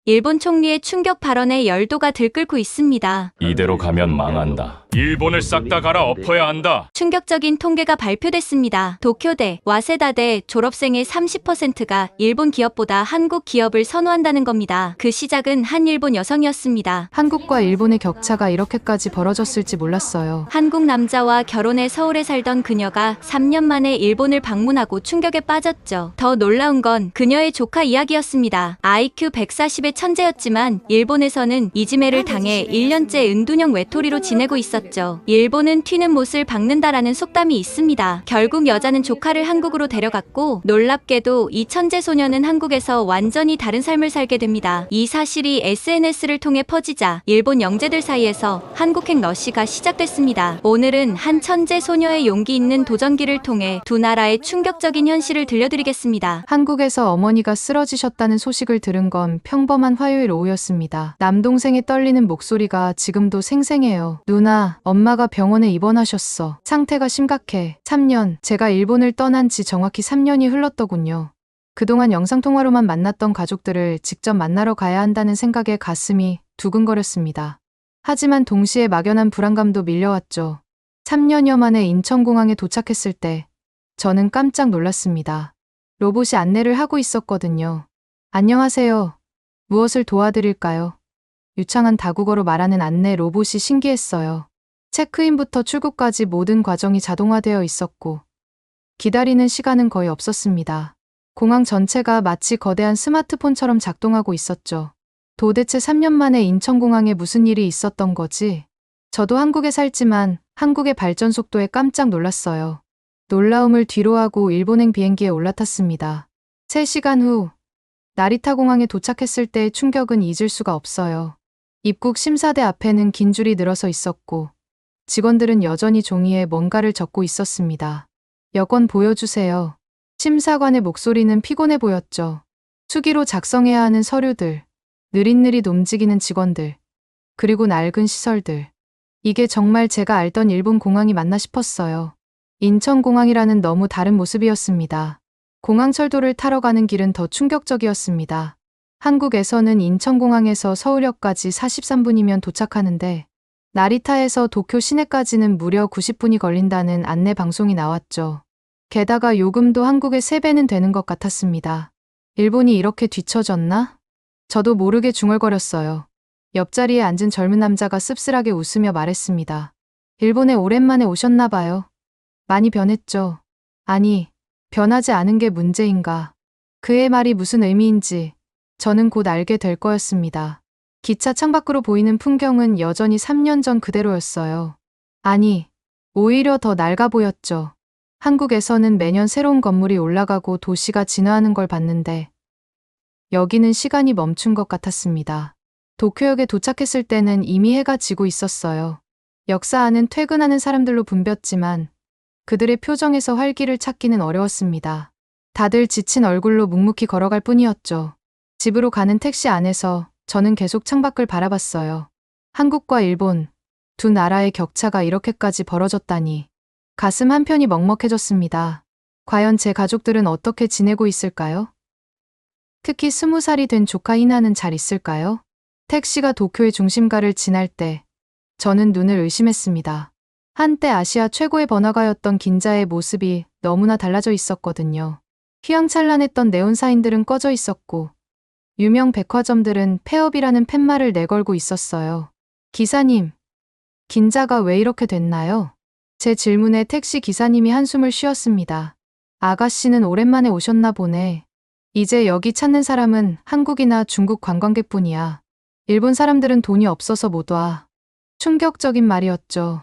일본 총리의 충격 발언에 열도가 들끓고 있습니다. 이대로 가면 망한다. 일본을 싹 다 갈아 엎어야 한다. 충격적인 통계가 발표됐습니다. 도쿄대, 와세다대 졸업생의 30%가 일본 기업보다 한국 기업을 선호한다는 겁니다. 그 시작은 한 일본 여성이었습니다. 한국과 일본의 격차가 이렇게까지 벌어졌을지 몰랐어요. 한국 남자와 결혼해 서울에 살던 그녀가 3년 만에 일본을 방문하고 충격에 빠졌죠. 더 놀라운 건 그녀의 조카 이야기였습니다. IQ 140의 천재였지만 일본에서는 이지메를 당해 1년째 은둔형 외톨이로 지내고 있었죠. 일본은 튀는 못을 박는다라는 속담이 있습니다. 결국 여자는 조카를 한국으로 데려갔고 놀랍게도 이 천재 소녀는 한국에서 완전히 다른 삶을 살게 됩니다. 이 사실이 SNS를 통해 퍼지자 일본 영재들 사이에서 한국행 러시가 시작됐습니다. 오늘은 한 천재 소녀의 용기 있는 도전기를 통해 두 나라의 충격적인 현실을 들려드리겠습니다. 한국에서 어머니가 쓰러지셨다는 소식을 들은 건 평범한 화요일 오후였습니다. 남동생의 떨리는 목소리가 지금도 생생해요. 누나, 엄마가 병원에 입원하셨어. 상태가 심각해. 3년, 제가 일본을 떠난 지 정확히 3년이 흘렀더군요. 그동안 영상통화로만 만났던 가족들을 직접 만나러 가야 한다는 생각에 가슴이 두근거렸습니다. 하지만 동시에 막연한 불안감도 밀려왔죠. 3년여 만에 인천공항에 도착했을 때 저는 깜짝 놀랐습니다. 로봇이 안내를 하고 있었거든요. 안녕하세요. 무엇을 도와드릴까요? 유창한 다국어로 말하는 안내 로봇이 신기했어요. 체크인부터 출국까지 모든 과정이 자동화되어 있었고 기다리는 시간은 거의 없었습니다. 공항 전체가 마치 거대한 스마트폰처럼 작동하고 있었죠. 도대체 3년 만에 인천공항에 무슨 일이 있었던 거지? 저도 한국에 살지만 한국의 발전 속도에 깜짝 놀랐어요. 놀라움을 뒤로하고 일본행 비행기에 올라탔습니다. 3시간 후 나리타 공항에 도착했을 때의 충격은 잊을 수가 없어요. 입국 심사대 앞에는 긴 줄이 늘어서 있었고 직원들은 여전히 종이에 뭔가를 적고 있었습니다. 여권 보여주세요. 심사관의 목소리는 피곤해 보였죠. 수기로 작성해야 하는 서류들, 느릿느릿 움직이는 직원들, 그리고 낡은 시설들. 이게 정말 제가 알던 일본 공항이 맞나 싶었어요. 인천공항이라는 너무 다른 모습이었습니다. 공항철도를 타러 가는 길은 더 충격적이었습니다. 한국에서는 인천공항에서 서울역까지 43분이면 도착하는데 나리타에서 도쿄 시내까지는 무려 90분이 걸린다는 안내 방송이 나왔죠. 게다가 요금도 한국의 3배는 되는 것 같았습니다. 일본이 이렇게 뒤처졌나? 저도 모르게 중얼거렸어요. 옆자리에 앉은 젊은 남자가 씁쓸하게 웃으며 말했습니다. 일본에 오랜만에 오셨나 봐요. 많이 변했죠. 아니, 변하지 않은 게 문제인가. 그의 말이 무슨 의미인지 저는 곧 알게 될 거였습니다. 기차 창밖으로 보이는 풍경은 여전히 3년 전 그대로였어요. 아니, 오히려 더 낡아 보였죠. 한국에서는 매년 새로운 건물이 올라가고 도시가 진화하는 걸 봤는데 여기는 시간이 멈춘 것 같았습니다. 도쿄역에 도착했을 때는 이미 해가 지고 있었어요. 역사 안은 퇴근하는 사람들로 붐볐지만 그들의 표정에서 활기를 찾기는 어려웠습니다. 다들 지친 얼굴로 묵묵히 걸어갈 뿐이었죠. 집으로 가는 택시 안에서 저는 계속 창밖을 바라봤어요. 한국과 일본, 두 나라의 격차가 이렇게까지 벌어졌다니. 가슴 한편이 먹먹해졌습니다. 과연 제 가족들은 어떻게 지내고 있을까요? 특히 20살이 된 조카 희나는 잘 있을까요? 택시가 도쿄의 중심가를 지날 때 저는 눈을 의심했습니다. 한때 아시아 최고의 번화가였던 긴자의 모습이 너무나 달라져 있었거든요. 휘황찬란했던 네온사인들은 꺼져 있었고 유명 백화점들은 폐업이라는 팻말을 내걸고 있었어요. 기사님, 긴자가 왜 이렇게 됐나요? 제 질문에 택시 기사님이 한숨을 쉬었습니다. 아가씨는 오랜만에 오셨나 보네. 이제 여기 찾는 사람은 한국이나 중국 관광객뿐이야. 일본 사람들은 돈이 없어서 못 와. 충격적인 말이었죠.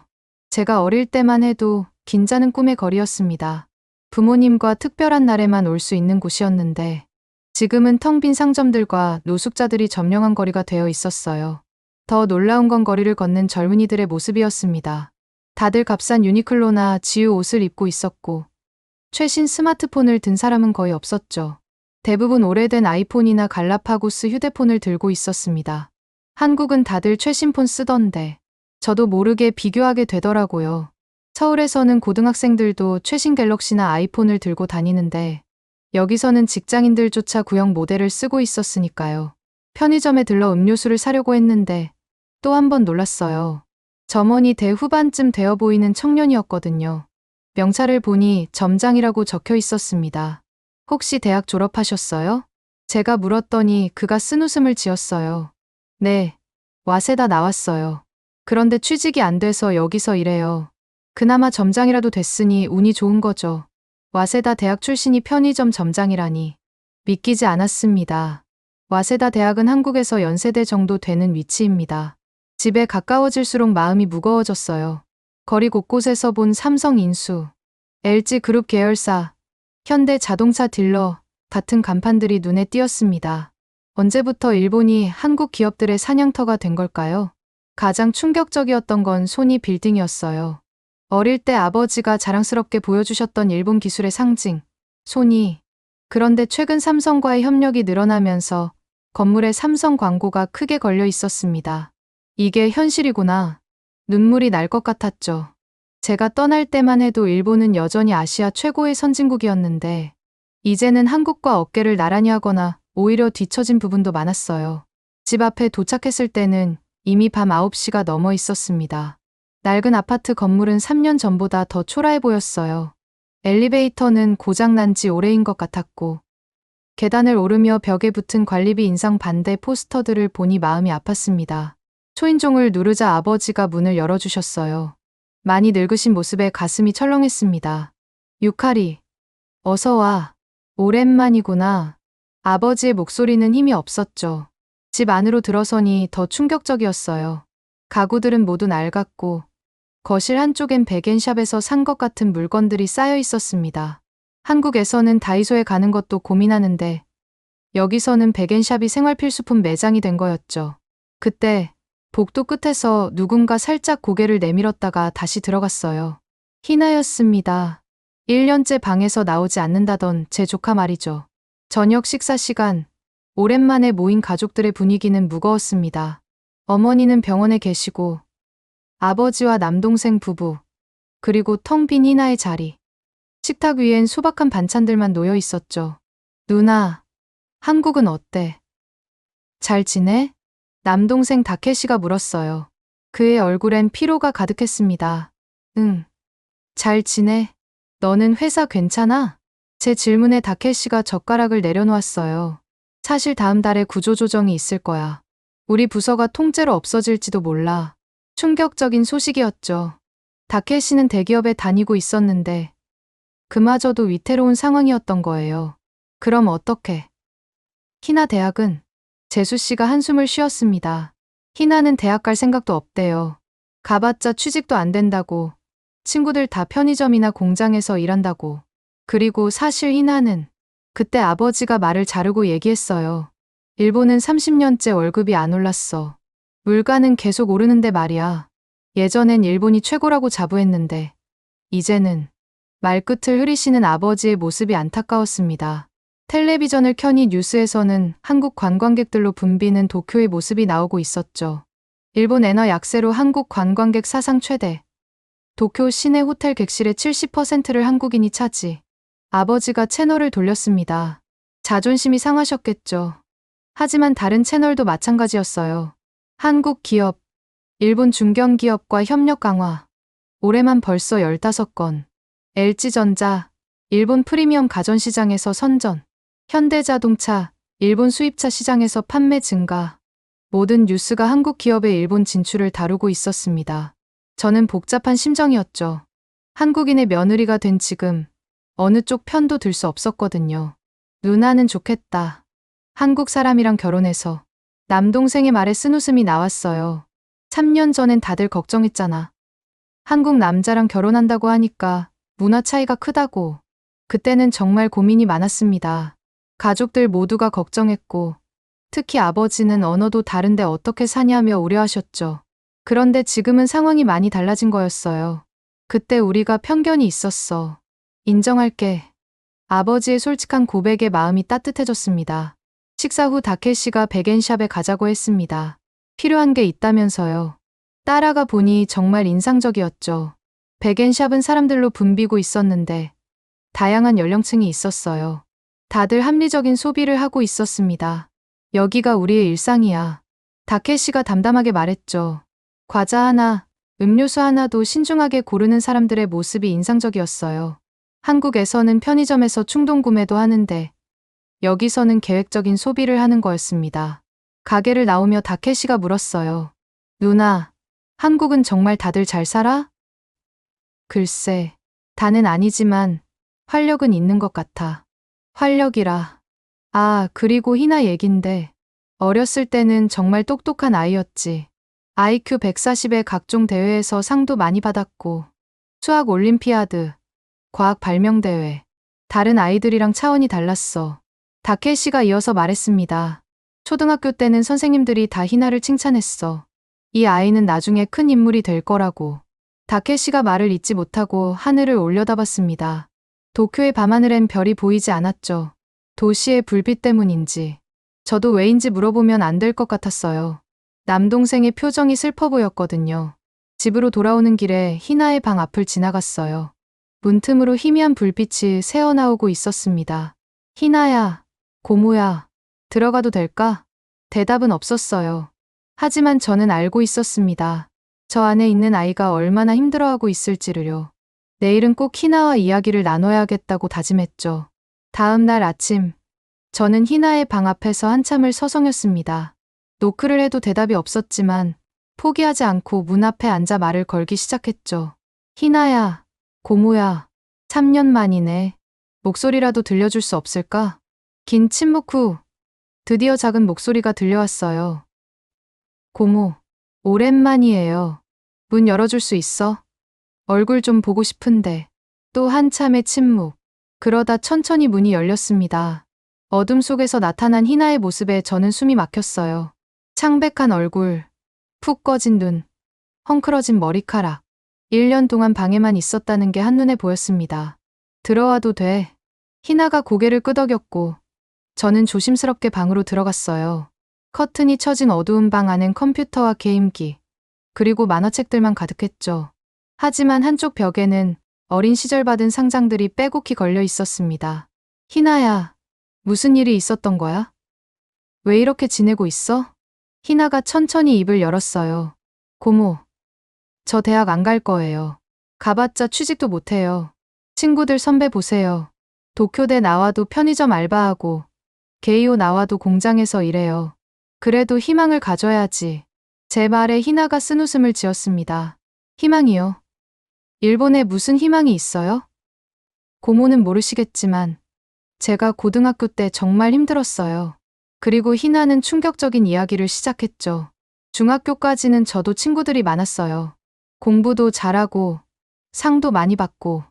제가 어릴 때만 해도 긴자는 꿈의 거리였습니다. 부모님과 특별한 날에만 올 수 있는 곳이었는데 지금은 텅 빈 상점들과 노숙자들이 점령한 거리가 되어 있었어요. 더 놀라운 건 거리를 걷는 젊은이들의 모습이었습니다. 다들 값싼 유니클로나 지유 옷을 입고 있었고 최신 스마트폰을 든 사람은 거의 없었죠. 대부분 오래된 아이폰이나 갈라파고스 휴대폰을 들고 있었습니다. 한국은 다들 최신폰 쓰던데 저도 모르게 비교하게 되더라고요. 서울에서는 고등학생들도 최신 갤럭시나 아이폰을 들고 다니는데 여기서는 직장인들조차 구형 모델을 쓰고 있었으니까요. 편의점에 들러 음료수를 사려고 했는데 또 한 번 놀랐어요. 점원이 대후반쯤 되어 보이는 청년이었거든요. 명찰을 보니 점장이라고 적혀 있었습니다. 혹시 대학 졸업하셨어요? 제가 물었더니 그가 쓴웃음을 지었어요. 네, 와세다 나왔어요. 그런데 취직이 안 돼서 여기서 일해요. 그나마 점장이라도 됐으니 운이 좋은 거죠. 와세다 대학 출신이 편의점 점장이라니 믿기지 않았습니다. 와세다 대학은 한국에서 연세대 정도 되는 위치입니다. 집에 가까워질수록 마음이 무거워졌어요. 거리 곳곳에서 본 삼성 인수, LG 그룹 계열사, 현대 자동차 딜러 같은 간판들이 눈에 띄었습니다. 언제부터 일본이 한국 기업들의 사냥터가 된 걸까요? 가장 충격적이었던 건 소니 빌딩이었어요. 어릴 때 아버지가 자랑스럽게 보여주셨던 일본 기술의 상징, 소니. 그런데 최근 삼성과의 협력이 늘어나면서 건물에 삼성 광고가 크게 걸려 있었습니다. 이게 현실이구나. 눈물이 날 것 같았죠. 제가 떠날 때만 해도 일본은 여전히 아시아 최고의 선진국이었는데 이제는 한국과 어깨를 나란히 하거나 오히려 뒤처진 부분도 많았어요. 집 앞에 도착했을 때는 이미 밤 9시가 넘어 있었습니다. 낡은 아파트 건물은 3년 전보다 더 초라해 보였어요. 엘리베이터는 고장난 지 오래인 것 같았고 계단을 오르며 벽에 붙은 관리비 인상 반대 포스터들을 보니 마음이 아팠습니다. 초인종을 누르자 아버지가 문을 열어주셨어요. 많이 늙으신 모습에 가슴이 철렁했습니다. 유카리, 어서 와. 오랜만이구나. 아버지의 목소리는 힘이 없었죠. 집 안으로 들어서니 더 충격적이었어요. 가구들은 모두 낡았고 거실 한쪽엔 백엔샵에서 산 것 같은 물건들이 쌓여 있었습니다. 한국에서는 다이소에 가는 것도 고민하는데 여기서는 백엔샵이 생활필수품 매장이 된 거였죠. 그때 복도 끝에서 누군가 살짝 고개를 내밀었다가 다시 들어갔어요. 희나였습니다. 1년째 방에서 나오지 않는다던 제 조카 말이죠. 저녁 식사 시간, 오랜만에 모인 가족들의 분위기는 무거웠습니다. 어머니는 병원에 계시고 아버지와 남동생 부부, 그리고 텅 빈 희나의 자리. 식탁 위엔 소박한 반찬들만 놓여 있었죠. 누나, 한국은 어때? 잘 지내? 남동생 다케시가 물었어요. 그의 얼굴엔 피로가 가득했습니다. 응, 잘 지내. 너는 회사 괜찮아? 제 질문에 다케시가 젓가락을 내려놓았어요. 사실 다음 달에 구조조정이 있을 거야. 우리 부서가 통째로 없어질지도 몰라. 충격적인 소식이었죠. 다케시는 대기업에 다니고 있었는데 그마저도 위태로운 상황이었던 거예요. 그럼 어떡해? 희나 대학은? 재수 씨가 한숨을 쉬었습니다. 희나는 대학 갈 생각도 없대요. 가봤자 취직도 안 된다고. 친구들 다 편의점이나 공장에서 일한다고. 그리고 사실 희나는 그때 아버지가 말을 자르고 얘기했어요. 일본은 30년째 월급이 안 올랐어. 물가는 계속 오르는데 말이야. 예전엔 일본이 최고라고 자부했는데 이제는. 말끝을 흐리시는 아버지의 모습이 안타까웠습니다. 텔레비전을 켜니 뉴스에서는 한국 관광객들로 붐비는 도쿄의 모습이 나오고 있었죠. 일본 엔화 약세로 한국 관광객 사상 최대. 도쿄 시내 호텔 객실의 70%를 한국인이 차지. 아버지가 채널을 돌렸습니다. 자존심이 상하셨겠죠. 하지만 다른 채널도 마찬가지였어요. 한국 기업, 일본 중견기업과 협력 강화. 올해만 벌써 15건. LG전자, 일본 프리미엄 가전시장에서 선전. 현대자동차, 일본 수입차 시장에서 판매 증가. 모든 뉴스가 한국 기업의 일본 진출을 다루고 있었습니다. 저는 복잡한 심정이었죠. 한국인의 며느리가 된 지금 어느 쪽 편도 들 수 없었거든요. 누나는 좋겠다. 한국 사람이랑 결혼해서. 남동생의 말에 쓴웃음이 나왔어요. 3년 전엔 다들 걱정했잖아. 한국 남자랑 결혼한다고 하니까 문화 차이가 크다고. 그때는 정말 고민이 많았습니다. 가족들 모두가 걱정했고 특히 아버지는 언어도 다른데 어떻게 사냐며 우려하셨죠. 그런데 지금은 상황이 많이 달라진 거였어요. 그때 우리가 편견이 있었어. 인정할게. 아버지의 솔직한 고백에 마음이 따뜻해졌습니다. 식사 후 다케시가 백엔샵에 가자고 했습니다. 필요한 게 있다면서요. 따라가 보니 정말 인상적이었죠. 백엔샵은 사람들로 붐비고 있었는데 다양한 연령층이 있었어요. 다들 합리적인 소비를 하고 있었습니다. 여기가 우리의 일상이야. 다케시가 담담하게 말했죠. 과자 하나, 음료수 하나도 신중하게 고르는 사람들의 모습이 인상적이었어요. 한국에서는 편의점에서 충동 구매도 하는데 여기서는 계획적인 소비를 하는 거였습니다. 가게를 나오며 다케시가 물었어요. 누나, 한국은 정말 다들 잘 살아? 글쎄, 다는 아니지만 활력은 있는 것 같아. 활력이라. 아, 그리고 희나 얘긴데 어렸을 때는 정말 똑똑한 아이였지. IQ 140의 각종 대회에서 상도 많이 받았고 수학 올림피아드, 과학 발명대회. 다른 아이들이랑 차원이 달랐어. 다케시가 이어서 말했습니다. 초등학교 때는 선생님들이 다 희나를 칭찬했어. 이 아이는 나중에 큰 인물이 될 거라고. 다케시가 말을 잇지 못하고 하늘을 올려다봤습니다. 도쿄의 밤하늘엔 별이 보이지 않았죠. 도시의 불빛 때문인지. 저도 왜인지 물어보면 안 될 것 같았어요. 남동생의 표정이 슬퍼 보였거든요. 집으로 돌아오는 길에 희나의 방 앞을 지나갔어요. 문틈으로 희미한 불빛이 새어나오고 있었습니다. 희나야, 고모야, 들어가도 될까? 대답은 없었어요. 하지만 저는 알고 있었습니다. 저 안에 있는 아이가 얼마나 힘들어하고 있을지를요. 내일은 꼭 희나와 이야기를 나눠야겠다고 다짐했죠. 다음 날 아침, 저는 희나의 방 앞에서 한참을 서성였습니다. 노크를 해도 대답이 없었지만 포기하지 않고 문 앞에 앉아 말을 걸기 시작했죠. 희나야, 고모야, 3년 만이네. 목소리라도 들려줄 수 없을까? 긴 침묵 후 드디어 작은 목소리가 들려왔어요. 고모, 오랜만이에요. 문 열어줄 수 있어? 얼굴 좀 보고 싶은데. 또 한참의 침묵. 그러다 천천히 문이 열렸습니다. 어둠 속에서 나타난 희나의 모습에 저는 숨이 막혔어요. 창백한 얼굴, 푹 꺼진 눈, 헝클어진 머리카락. 1년 동안 방에만 있었다는 게 한눈에 보였습니다. 들어와도 돼. 희나가 고개를 끄덕였고 저는 조심스럽게 방으로 들어갔어요. 커튼이 쳐진 어두운 방 안엔 컴퓨터와 게임기, 그리고 만화책들만 가득했죠. 하지만 한쪽 벽에는 어린 시절 받은 상장들이 빼곡히 걸려 있었습니다. 희나야, 무슨 일이 있었던 거야? 왜 이렇게 지내고 있어? 희나가 천천히 입을 열었어요. 고모, 저 대학 안 갈 거예요. 가봤자 취직도 못해요. 친구들 선배 보세요. 도쿄대 나와도 편의점 알바하고 게이오 나와도 공장에서 일해요. 그래도 희망을 가져야지. 제 말에 희나가 쓴웃음을 지었습니다. 희망이요? 일본에 무슨 희망이 있어요? 고모는 모르시겠지만 제가 고등학교 때 정말 힘들었어요. 그리고 희나는 충격적인 이야기를 시작했죠. 중학교까지는 저도 친구들이 많았어요. 공부도 잘하고 상도 많이 받고.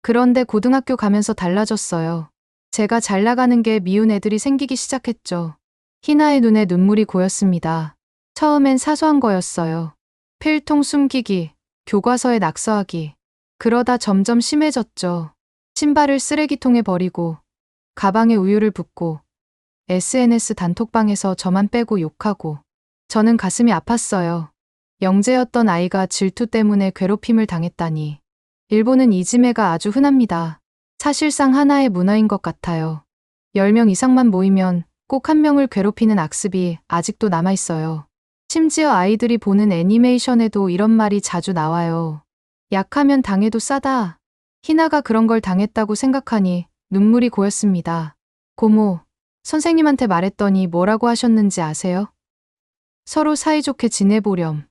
그런데 고등학교 가면서 달라졌어요. 제가 잘 나가는 게 미운 애들이 생기기 시작했죠. 희나의 눈에 눈물이 고였습니다. 처음엔 사소한 거였어요. 필통 숨기기, 교과서에 낙서하기. 그러다 점점 심해졌죠. 신발을 쓰레기통에 버리고 가방에 우유를 붓고 SNS 단톡방에서 저만 빼고 욕하고. 저는 가슴이 아팠어요. 영재였던 아이가 질투 때문에 괴롭힘을 당했다니. 일본은 이지메가 아주 흔합니다. 사실상 하나의 문화인 것 같아요. 10명 이상만 모이면 꼭 한 명을 괴롭히는 악습이 아직도 남아있어요. 심지어 아이들이 보는 애니메이션에도 이런 말이 자주 나와요. 약하면 당해도 싸다. 희나가 그런 걸 당했다고 생각하니 눈물이 고였습니다. 고모, 선생님한테 말했더니 뭐라고 하셨는지 아세요? 서로 사이좋게 지내보렴.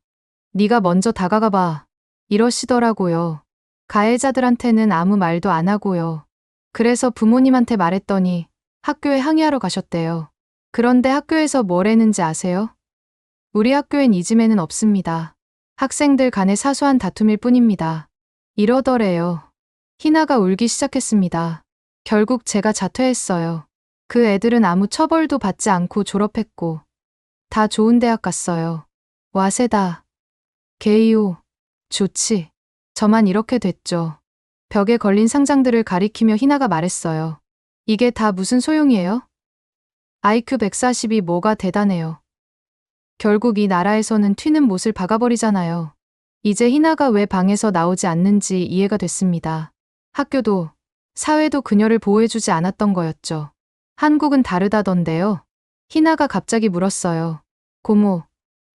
네가 먼저 다가가봐. 이러시더라고요. 가해자들한테는 아무 말도 안 하고요. 그래서 부모님한테 말했더니 학교에 항의하러 가셨대요. 그런데 학교에서 뭘 했는지 아세요? 우리 학교엔 이지매는 없습니다. 학생들 간의 사소한 다툼일 뿐입니다. 이러더래요. 희나가 울기 시작했습니다. 결국 제가 자퇴했어요. 그 애들은 아무 처벌도 받지 않고 졸업했고 다 좋은 대학 갔어요. 와세다, 게이오, 좋지. 저만 이렇게 됐죠. 벽에 걸린 상장들을 가리키며 희나가 말했어요. 이게 다 무슨 소용이에요? IQ 140이 뭐가 대단해요. 결국 이 나라에서는 튀는 못을 박아버리잖아요. 이제 희나가 왜 방에서 나오지 않는지 이해가 됐습니다. 학교도, 사회도 그녀를 보호해주지 않았던 거였죠. 한국은 다르다던데요. 희나가 갑자기 물었어요. 고모,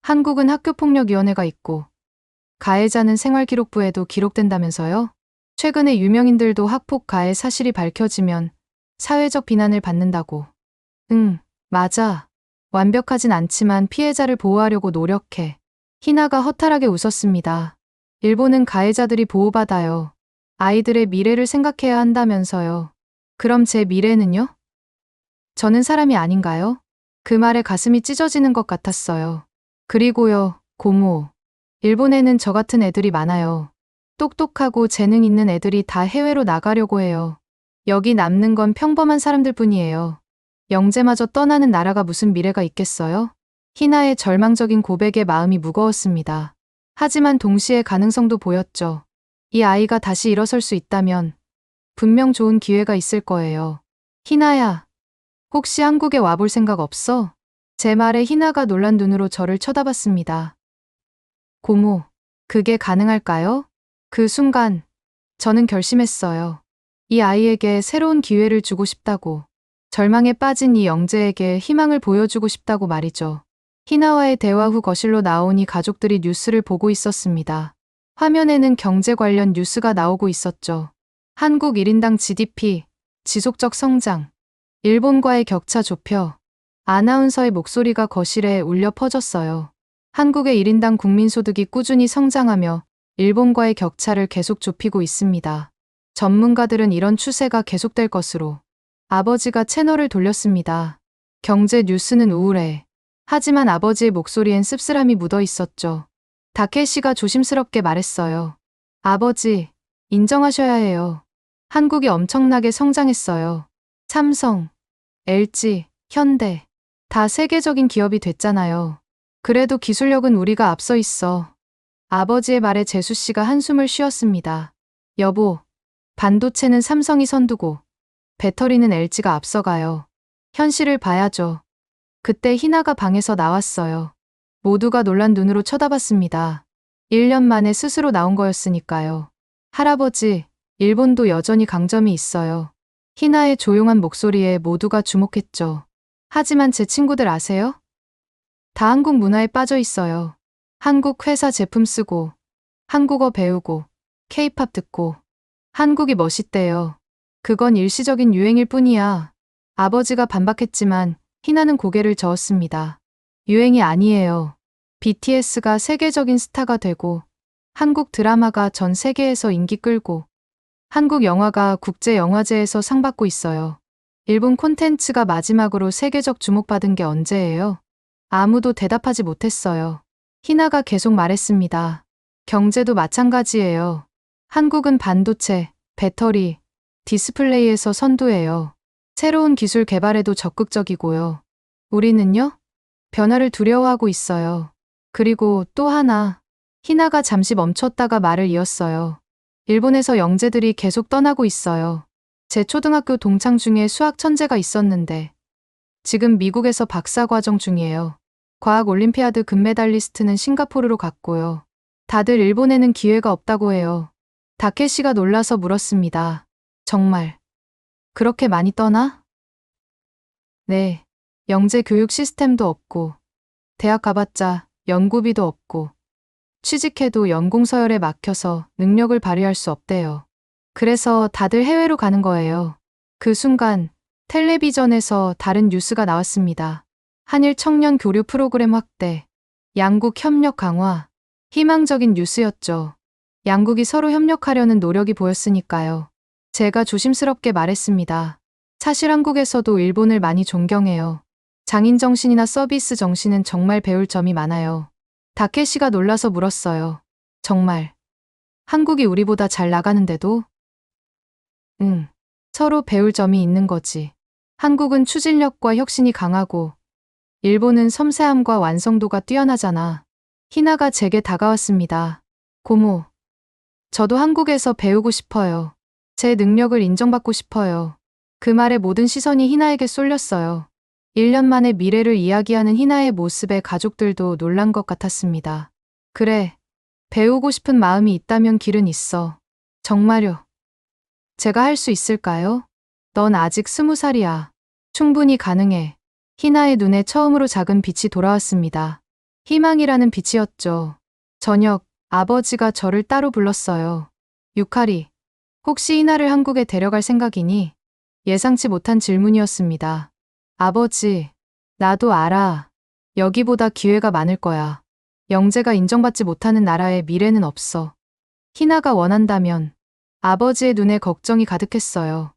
한국은 학교폭력위원회가 있고 가해자는 생활기록부에도 기록된다면서요? 최근에 유명인들도 학폭 가해 사실이 밝혀지면 사회적 비난을 받는다고. 응, 맞아. 완벽하진 않지만 피해자를 보호하려고 노력해. 희나가 허탈하게 웃었습니다. 일본은 가해자들이 보호받아요. 아이들의 미래를 생각해야 한다면서요. 그럼 제 미래는요? 저는 사람이 아닌가요? 그 말에 가슴이 찢어지는 것 같았어요. 그리고요, 고모. 일본에는 저 같은 애들이 많아요. 똑똑하고 재능 있는 애들이 다 해외로 나가려고 해요. 여기 남는 건 평범한 사람들 뿐이에요. 영재마저 떠나는 나라가 무슨 미래가 있겠어요? 희나의 절망적인 고백에 마음이 무거웠습니다. 하지만 동시에 가능성도 보였죠. 이 아이가 다시 일어설 수 있다면 분명 좋은 기회가 있을 거예요. 희나야, 혹시 한국에 와볼 생각 없어? 제 말에 희나가 놀란 눈으로 저를 쳐다봤습니다. 고모, 그게 가능할까요? 그 순간 저는 결심했어요. 이 아이에게 새로운 기회를 주고 싶다고. 절망에 빠진 이 영재에게 희망을 보여주고 싶다고 말이죠. 희나와의 대화 후 거실로 나오니 가족들이 뉴스를 보고 있었습니다. 화면에는 경제 관련 뉴스가 나오고 있었죠. 한국 1인당 GDP, 지속적 성장, 일본과의 격차 좁혀. 아나운서의 목소리가 거실에 울려 퍼졌어요. 한국의 1인당 국민소득이 꾸준히 성장하며 일본과의 격차를 계속 좁히고 있습니다. 전문가들은 이런 추세가 계속될 것으로. 아버지가 채널을 돌렸습니다. 경제 뉴스는 우울해. 하지만 아버지의 목소리엔 씁쓸함이 묻어 있었죠. 다케시가 조심스럽게 말했어요. 아버지, 인정하셔야 해요. 한국이 엄청나게 성장했어요. 삼성, LG, 현대, 다 세계적인 기업이 됐잖아요. 그래도 기술력은 우리가 앞서 있어. 아버지의 말에 재수 씨가 한숨을 쉬었습니다. 여보, 반도체는 삼성이 선두고 배터리는 LG가 앞서가요. 현실을 봐야죠. 그때 희나가 방에서 나왔어요. 모두가 놀란 눈으로 쳐다봤습니다. 1년 만에 스스로 나온 거였으니까요. 할아버지, 일본도 여전히 강점이 있어요. 희나의 조용한 목소리에 모두가 주목했죠. 하지만 제 친구들 아세요? 다 한국 문화에 빠져 있어요. 한국 회사 제품 쓰고, 한국어 배우고, 케이팝 듣고, 한국이 멋있대요. 그건 일시적인 유행일 뿐이야. 아버지가 반박했지만 희나는 고개를 저었습니다. 유행이 아니에요. BTS가 세계적인 스타가 되고, 한국 드라마가 전 세계에서 인기 끌고, 한국 영화가 국제영화제에서 상 받고 있어요. 일본 콘텐츠가 마지막으로 세계적 주목받은 게 언제예요? 아무도 대답하지 못했어요. 희나가 계속 말했습니다. 경제도 마찬가지예요. 한국은 반도체, 배터리, 디스플레이에서 선두예요. 새로운 기술 개발에도 적극적이고요. 우리는요? 변화를 두려워하고 있어요. 그리고 또 하나. 희나가 잠시 멈췄다가 말을 이었어요. 일본에서 영재들이 계속 떠나고 있어요. 제 초등학교 동창 중에 수학 천재가 있었는데 지금 미국에서 박사과정 중이에요. 과학 올림피아드 금메달리스트는 싱가포르로 갔고요. 다들 일본에는 기회가 없다고 해요. 다케시가 놀라서 물었습니다. 정말 그렇게 많이 떠나? 네. 영재 교육 시스템도 없고 대학 가봤자 연구비도 없고 취직해도 연공 서열에 막혀서 능력을 발휘할 수 없대요. 그래서 다들 해외로 가는 거예요. 그 순간 텔레비전에서 다른 뉴스가 나왔습니다. 한일 청년 교류 프로그램 확대, 양국 협력 강화, 희망적인 뉴스였죠. 양국이 서로 협력하려는 노력이 보였으니까요. 제가 조심스럽게 말했습니다. 사실 한국에서도 일본을 많이 존경해요. 장인 정신이나 서비스 정신은 정말 배울 점이 많아요. 다케시가 놀라서 물었어요. 정말 한국이 우리보다 잘 나가는데도? 응, 서로 배울 점이 있는 거지. 한국은 추진력과 혁신이 강하고 일본은 섬세함과 완성도가 뛰어나잖아. 희나가 제게 다가왔습니다. 고모, 저도 한국에서 배우고 싶어요. 제 능력을 인정받고 싶어요. 그 말에 모든 시선이 희나에게 쏠렸어요. 1년 만에 미래를 이야기하는 희나의 모습에 가족들도 놀란 것 같았습니다. 그래, 배우고 싶은 마음이 있다면 길은 있어. 정말요. 제가 할 수 있을까요? 넌 아직 20살이야. 충분히 가능해. 희나의 눈에 처음으로 작은 빛이 돌아왔습니다. 희망이라는 빛이었죠. 저녁, 아버지가 저를 따로 불렀어요. 유카리, 혹시 희나를 한국에 데려갈 생각이니? 예상치 못한 질문이었습니다. 아버지, 나도 알아. 여기보다 기회가 많을 거야. 영재가 인정받지 못하는 나라에 미래는 없어. 희나가 원한다면. 아버지의 눈에 걱정이 가득했어요.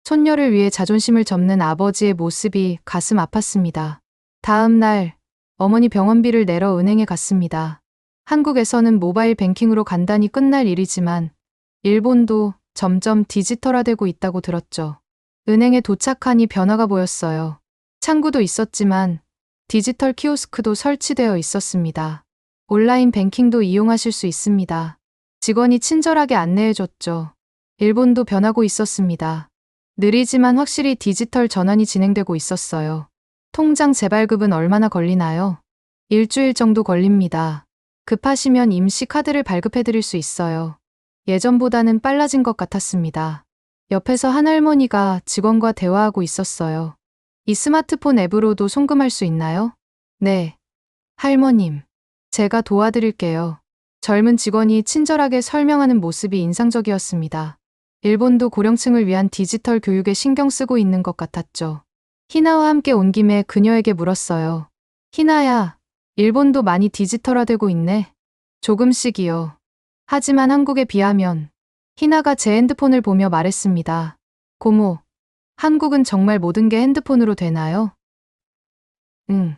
손녀를 위해 자존심을 접는 아버지의 모습이 가슴 아팠습니다. 다음 날, 어머니 병원비를 내러 은행에 갔습니다. 한국에서는 모바일 뱅킹으로 간단히 끝날 일이지만, 일본도 점점 디지털화되고 있다고 들었죠. 은행에 도착하니 변화가 보였어요. 창구도 있었지만, 디지털 키오스크도 설치되어 있었습니다. 온라인 뱅킹도 이용하실 수 있습니다. 직원이 친절하게 안내해줬죠. 일본도 변하고 있었습니다. 느리지만 확실히 디지털 전환이 진행되고 있었어요. 통장 재발급은 얼마나 걸리나요? 일주일 정도 걸립니다. 급하시면 임시 카드를 발급해드릴 수 있어요. 예전보다는 빨라진 것 같았습니다. 옆에서 한 할머니가 직원과 대화하고 있었어요. 이 스마트폰 앱으로도 송금할 수 있나요? 네. 할머님, 제가 도와드릴게요. 젊은 직원이 친절하게 설명하는 모습이 인상적이었습니다. 일본도 고령층을 위한 디지털 교육에 신경 쓰고 있는 것 같았죠. 희나와 함께 온 김에 그녀에게 물었어요. 희나야, 일본도 많이 디지털화되고 있네. 조금씩이요. 하지만 한국에 비하면. 희나가 제 핸드폰을 보며 말했습니다. 고모, 한국은 정말 모든 게 핸드폰으로 되나요? 응.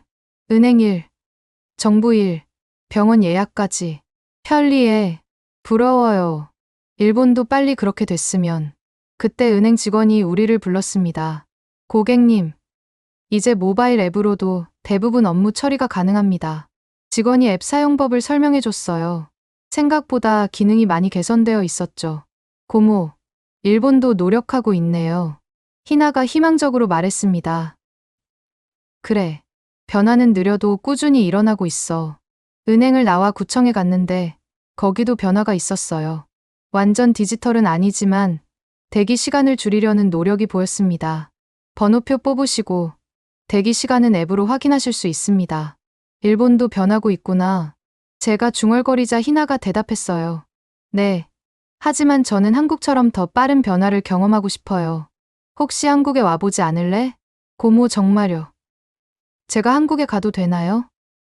은행 일, 정부 일, 병원 예약까지. 편리해. 부러워요. 일본도 빨리 그렇게 됐으면. 그때 은행 직원이 우리를 불렀습니다. 고객님, 이제 모바일 앱으로도 대부분 업무 처리가 가능합니다. 직원이 앱 사용법을 설명해 줬어요. 생각보다 기능이 많이 개선되어 있었죠. 고모, 일본도 노력하고 있네요. 희나가 희망적으로 말했습니다. 그래. 변화는 느려도 꾸준히 일어나고 있어. 은행을 나와 구청에 갔는데 거기도 변화가 있었어요. 완전 디지털은 아니지만 대기 시간을 줄이려는 노력이 보였습니다. 번호표 뽑으시고 대기 시간은 앱으로 확인하실 수 있습니다. 일본도 변하고 있구나. 제가 중얼거리자 희나가 대답했어요. 네. 하지만 저는 한국처럼 더 빠른 변화를 경험하고 싶어요. 혹시 한국에 와보지 않을래? 고모 정말요. 제가 한국에 가도 되나요?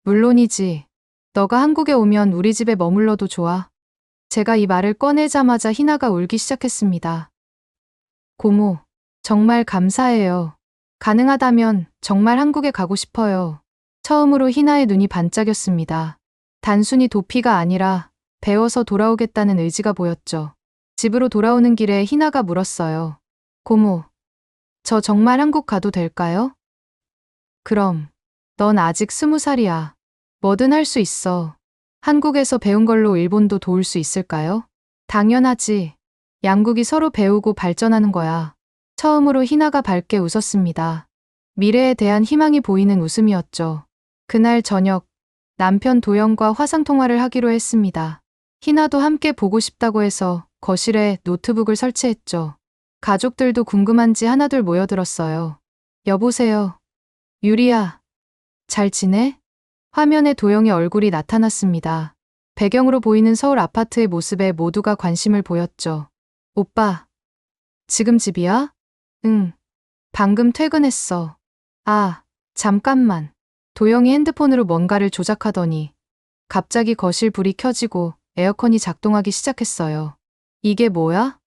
물론이지. 너가 한국에 오면 우리 집에 머물러도 좋아. 제가 이 말을 꺼내자마자 희나가 울기 시작했습니다. 고모, 정말 감사해요. 가능하다면 정말 한국에 가고 싶어요. 처음으로 희나의 눈이 반짝였습니다. 단순히 도피가 아니라 배워서 돌아오겠다는 의지가 보였죠. 집으로 돌아오는 길에 희나가 물었어요. 고모, 저 정말 한국 가도 될까요? 그럼, 넌 아직 20살이야. 뭐든 할 수 있어. 한국에서 배운 걸로 일본도 도울 수 있을까요? 당연하지. 양국이 서로 배우고 발전하는 거야. 처음으로 희나가 밝게 웃었습니다. 미래에 대한 희망이 보이는 웃음이었죠. 그날 저녁, 남편 도영과 화상통화를 하기로 했습니다. 희나도 함께 보고 싶다고 해서 거실에 노트북을 설치했죠. 가족들도 궁금한지 하나둘 모여들었어요. 여보세요. 유리야. 잘 지내? 화면에 도영의 얼굴이 나타났습니다. 배경으로 보이는 서울 아파트의 모습에 모두가 관심을 보였죠. 오빠. 지금 집이야? 응. 방금 퇴근했어. 아, 잠깐만. 도영이 핸드폰으로 뭔가를 조작하더니 갑자기 거실 불이 켜지고 에어컨이 작동하기 시작했어요. 이게 뭐야?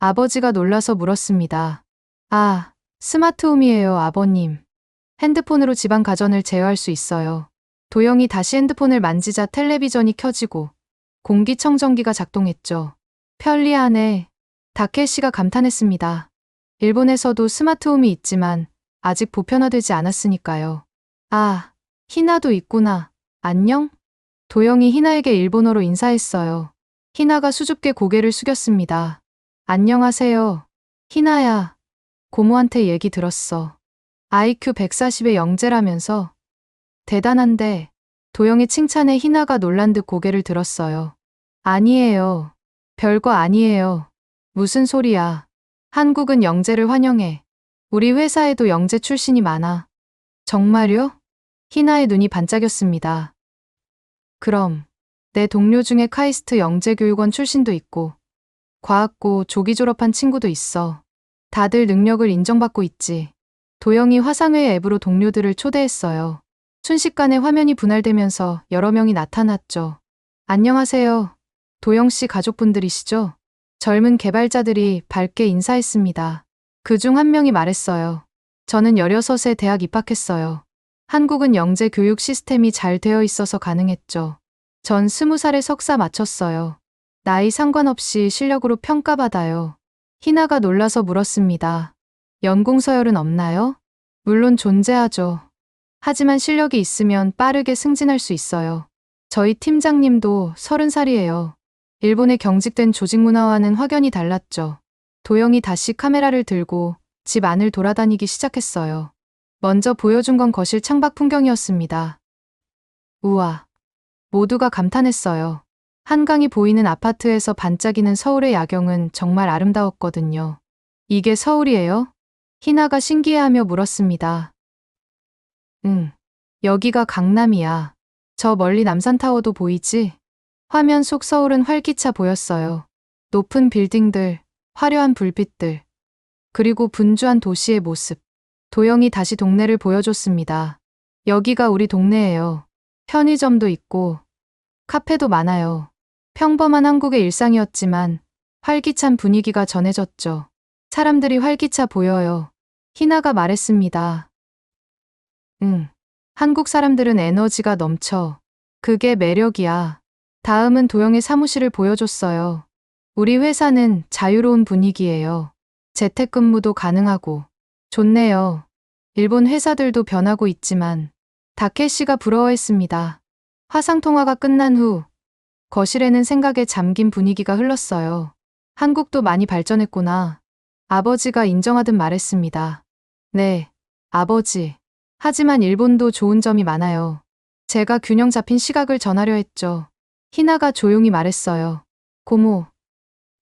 아버지가 놀라서 물었습니다. 아, 스마트홈이에요, 아버님. 핸드폰으로 집안 가전을 제어할 수 있어요. 도영이 다시 핸드폰을 만지자 텔레비전이 켜지고 공기청정기가 작동했죠. 편리하네. 다케시가 감탄했습니다. 일본에서도 스마트홈이 있지만 아직 보편화되지 않았으니까요. 아, 희나도 있구나. 안녕? 도영이 희나에게 일본어로 인사했어요. 희나가 수줍게 고개를 숙였습니다. 안녕하세요. 희나야. 고모한테 얘기 들었어. IQ 140의 영재라면서. 대단한데. 도영의 칭찬에 희나가 놀란 듯 고개를 들었어요. 아니에요. 별거 아니에요. 무슨 소리야. 한국은 영재를 환영해. 우리 회사에도 영재 출신이 많아. 정말요? 희나의 눈이 반짝였습니다. 그럼 내 동료 중에 카이스트 영재교육원 출신도 있고 과학고 조기 졸업한 친구도 있어. 다들 능력을 인정받고 있지. 도영이 화상회의 앱으로 동료들을 초대했어요. 순식간에 화면이 분할되면서 여러 명이 나타났죠. 안녕하세요. 도영 씨 가족분들이시죠? 젊은 개발자들이 밝게 인사했습니다. 그중 한 명이 말했어요. 저는 16에 대학 입학했어요. 한국은 영재 교육 시스템이 잘 되어 있어서 가능했죠. 전 20살에 석사 마쳤어요. 나이 상관없이 실력으로 평가받아요. 희나가 놀라서 물었습니다. 연공서열은 없나요? 물론 존재하죠. 하지만 실력이 있으면 빠르게 승진할 수 있어요. 저희 팀장님도 30살이에요. 일본의 경직된 조직 문화와는 확연히 달랐죠. 도영이 다시 카메라를 들고 집 안을 돌아다니기 시작했어요. 먼저 보여준 건 거실 창밖 풍경이었습니다. 우와. 모두가 감탄했어요. 한강이 보이는 아파트에서 반짝이는 서울의 야경은 정말 아름다웠거든요. 이게 서울이에요? 희나가 신기해하며 물었습니다. 응. 여기가 강남이야. 저 멀리 남산타워도 보이지? 화면 속 서울은 활기차 보였어요. 높은 빌딩들, 화려한 불빛들, 그리고 분주한 도시의 모습. 도영이 다시 동네를 보여줬습니다. 여기가 우리 동네예요. 편의점도 있고, 카페도 많아요. 평범한 한국의 일상이었지만 활기찬 분위기가 전해졌죠. 사람들이 활기차 보여요. 희나가 말했습니다. 응. 한국 사람들은 에너지가 넘쳐. 그게 매력이야. 다음은 도영의 사무실을 보여줬어요. 우리 회사는 자유로운 분위기예요. 재택근무도 가능하고. 좋네요. 일본 회사들도 변하고 있지만 다케시가 부러워했습니다. 화상통화가 끝난 후 거실에는 생각에 잠긴 분위기가 흘렀어요. 한국도 많이 발전했구나. 아버지가 인정하듯 말했습니다. 네, 아버지. 하지만 일본도 좋은 점이 많아요. 제가 균형 잡힌 시각을 전하려 했죠. 희나가 조용히 말했어요. 고모,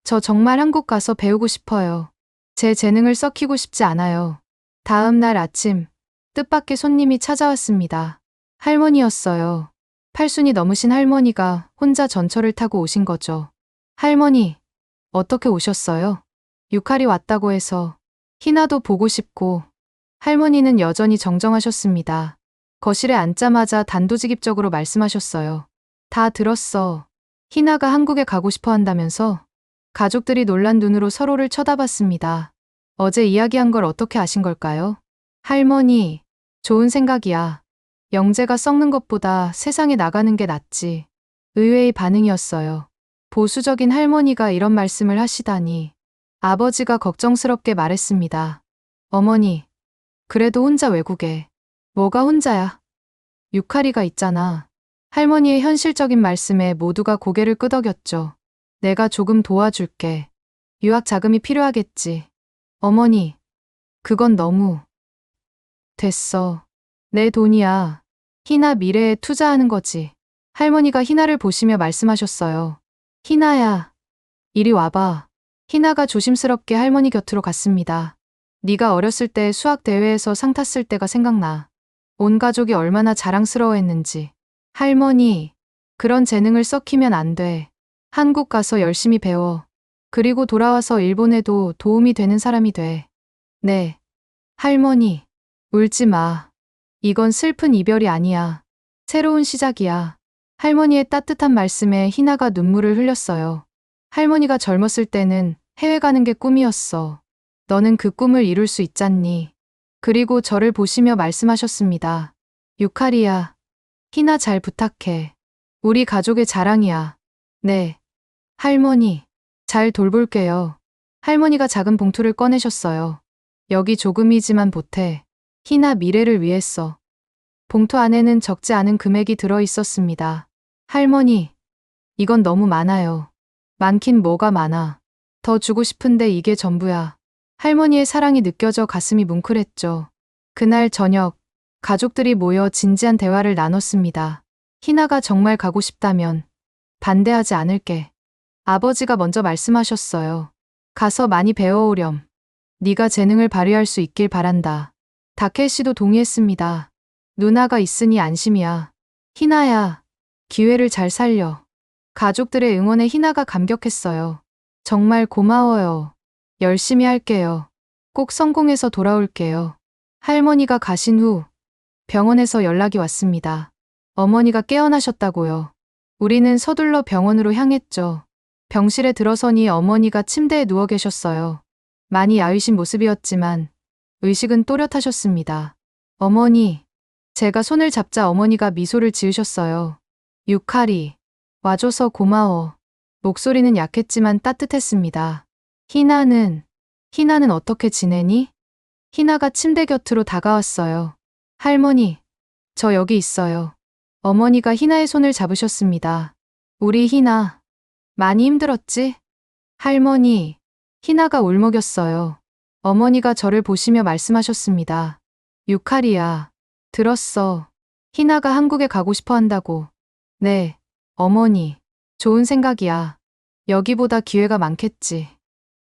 저 정말 한국 가서 배우고 싶어요. 제 재능을 썩히고 싶지 않아요. 다음 날 아침, 뜻밖의 손님이 찾아왔습니다. 할머니였어요. 팔순이 넘으신 할머니가 혼자 전철을 타고 오신 거죠. 할머니, 어떻게 오셨어요? 유칼이 왔다고 해서. 희나도 보고 싶고. 할머니는 여전히 정정하셨습니다. 거실에 앉자마자 단도직입적으로 말씀하셨어요. 다 들었어. 희나가 한국에 가고 싶어 한다면서? 가족들이 놀란 눈으로 서로를 쳐다봤습니다. 어제 이야기한 걸 어떻게 아신 걸까요? 할머니, 좋은 생각이야. 영재가 썩는 것보다 세상에 나가는 게 낫지. 의외의 반응이었어요. 보수적인 할머니가 이런 말씀을 하시다니. 아버지가 걱정스럽게 말했습니다. 어머니, 그래도 혼자 외국에. 뭐가 혼자야? 유카리가 있잖아. 할머니의 현실적인 말씀에 모두가 고개를 끄덕였죠. 내가 조금 도와줄게. 유학 자금이 필요하겠지. 어머니, 그건 너무. 됐어. 내 돈이야. 희나 미래에 투자하는 거지. 할머니가 희나를 보시며 말씀하셨어요. 희나야, 이리 와봐. 희나가 조심스럽게 할머니 곁으로 갔습니다. 네가 어렸을 때 수학 대회에서 상 탔을 때가 생각나. 온 가족이 얼마나 자랑스러워했는지. 할머니, 그런 재능을 썩히면 안 돼. 한국 가서 열심히 배워. 그리고 돌아와서 일본에도 도움이 되는 사람이 돼. 네. 할머니, 울지 마. 이건 슬픈 이별이 아니야. 새로운 시작이야. 할머니의 따뜻한 말씀에 희나가 눈물을 흘렸어요. 할머니가 젊었을 때는 해외 가는 게 꿈이었어. 너는 그 꿈을 이룰 수 있잖니. 그리고 저를 보시며 말씀하셨습니다. 유카리야, 희나 잘 부탁해. 우리 가족의 자랑이야. 네. 할머니, 잘 돌볼게요. 할머니가 작은 봉투를 꺼내셨어요. 여기 조금이지만 보태. 희나 미래를 위해서. 봉투 안에는 적지 않은 금액이 들어 있었습니다. 할머니, 이건 너무 많아요. 많긴 뭐가 많아. 더 주고 싶은데 이게 전부야. 할머니의 사랑이 느껴져 가슴이 뭉클했죠. 그날 저녁, 가족들이 모여 진지한 대화를 나눴습니다. 희나가 정말 가고 싶다면 반대하지 않을게. 아버지가 먼저 말씀하셨어요. 가서 많이 배워오렴. 네가 재능을 발휘할 수 있길 바란다. 다케시도 동의했습니다. 누나가 있으니 안심이야. 희나야, 기회를 잘 살려. 가족들의 응원에 희나가 감격했어요. 정말 고마워요. 열심히 할게요. 꼭 성공해서 돌아올게요. 할머니가 가신 후 병원에서 연락이 왔습니다. 어머니가 깨어나셨다고요. 우리는 서둘러 병원으로 향했죠. 병실에 들어서니 어머니가 침대에 누워 계셨어요. 많이 야위신 모습이었지만 의식은 또렷하셨습니다. 어머니, 제가 손을 잡자 어머니가 미소를 지으셨어요. 유카리, 와줘서 고마워. 목소리는 약했지만 따뜻했습니다. 희나는 어떻게 지내니? 희나가 침대 곁으로 다가왔어요. 할머니, 저 여기 있어요. 어머니가 희나의 손을 잡으셨습니다. 우리 희나, 많이 힘들었지? 할머니, 희나가 울먹였어요. 어머니가 저를 보시며 말씀하셨습니다. 유카리야, 들었어. 희나가 한국에 가고 싶어 한다고. 네, 어머니, 좋은 생각이야. 여기보다 기회가 많겠지.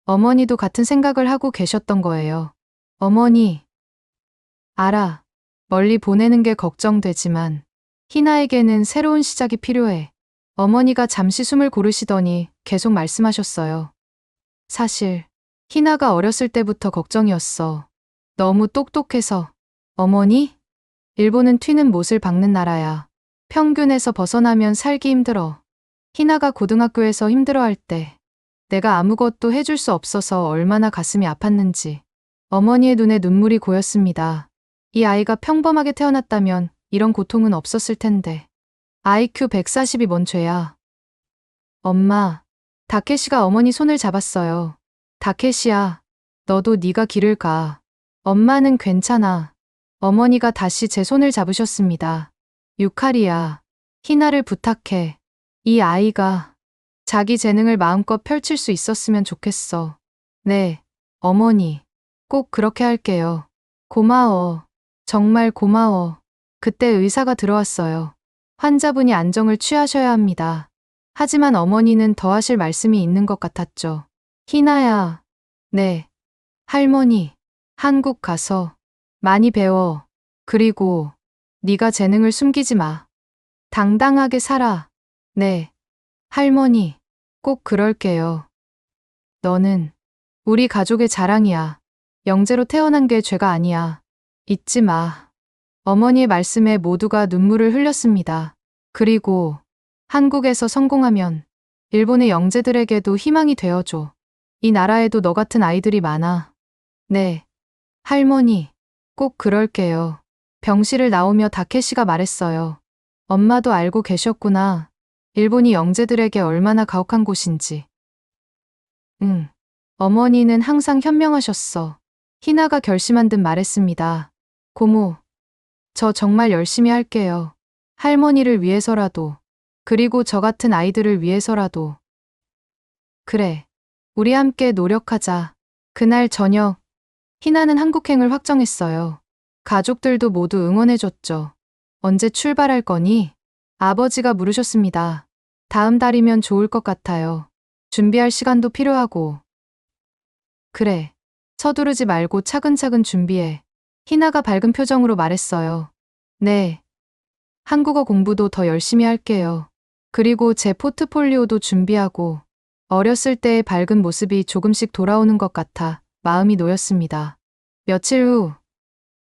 어머니도 같은 생각을 하고 계셨던 거예요. 어머니, 알아. 멀리 보내는 게 걱정되지만 희나에게는 새로운 시작이 필요해. 어머니가 잠시 숨을 고르시더니 계속 말씀하셨어요. 사실 희나가 어렸을 때부터 걱정이었어. 너무 똑똑해서. 어머니? 일본은 튀는 못을 박는 나라야. 평균에서 벗어나면 살기 힘들어. 희나가 고등학교에서 힘들어할 때 내가 아무것도 해줄 수 없어서 얼마나 가슴이 아팠는지. 어머니의 눈에 눈물이 고였습니다. 이 아이가 평범하게 태어났다면 이런 고통은 없었을 텐데. IQ 140이 뭔 죄야. 엄마, 다케시가 어머니 손을 잡았어요. 다케시야, 너도 네가 길을 가. 엄마는 괜찮아. 어머니가 다시 제 손을 잡으셨습니다. 유카리야, 희나를 부탁해. 이 아이가 자기 재능을 마음껏 펼칠 수 있었으면 좋겠어. 네, 어머니. 꼭 그렇게 할게요. 고마워. 정말 고마워. 그때 의사가 들어왔어요. 환자분이 안정을 취하셔야 합니다. 하지만 어머니는 더 하실 말씀이 있는 것 같았죠. 희나야. 네. 할머니. 한국 가서 많이 배워. 그리고 네가 재능을 숨기지 마. 당당하게 살아. 네. 할머니. 꼭 그럴게요. 너는 우리 가족의 자랑이야. 영재로 태어난 게 죄가 아니야. 잊지 마. 어머니의 말씀에 모두가 눈물을 흘렸습니다. 그리고 한국에서 성공하면 일본의 영재들에게도 희망이 되어줘. 이 나라에도 너 같은 아이들이 많아. 네. 할머니. 꼭 그럴게요. 병실을 나오며 다케시가 말했어요. 엄마도 알고 계셨구나. 일본이 영재들에게 얼마나 가혹한 곳인지. 응. 어머니는 항상 현명하셨어. 희나가 결심한 듯 말했습니다. 고모, 저 정말 열심히 할게요. 할머니를 위해서라도, 그리고 저 같은 아이들을 위해서라도. 그래, 우리 함께 노력하자. 그날 저녁, 희나는 한국행을 확정했어요. 가족들도 모두 응원해줬죠. 언제 출발할 거니? 아버지가 물으셨습니다. 다음 달이면 좋을 것 같아요. 준비할 시간도 필요하고. 그래, 서두르지 말고 차근차근 준비해. 희나가 밝은 표정으로 말했어요. 네. 한국어 공부도 더 열심히 할게요. 그리고 제 포트폴리오도 준비하고. 어렸을 때의 밝은 모습이 조금씩 돌아오는 것 같아 마음이 놓였습니다. 며칠 후,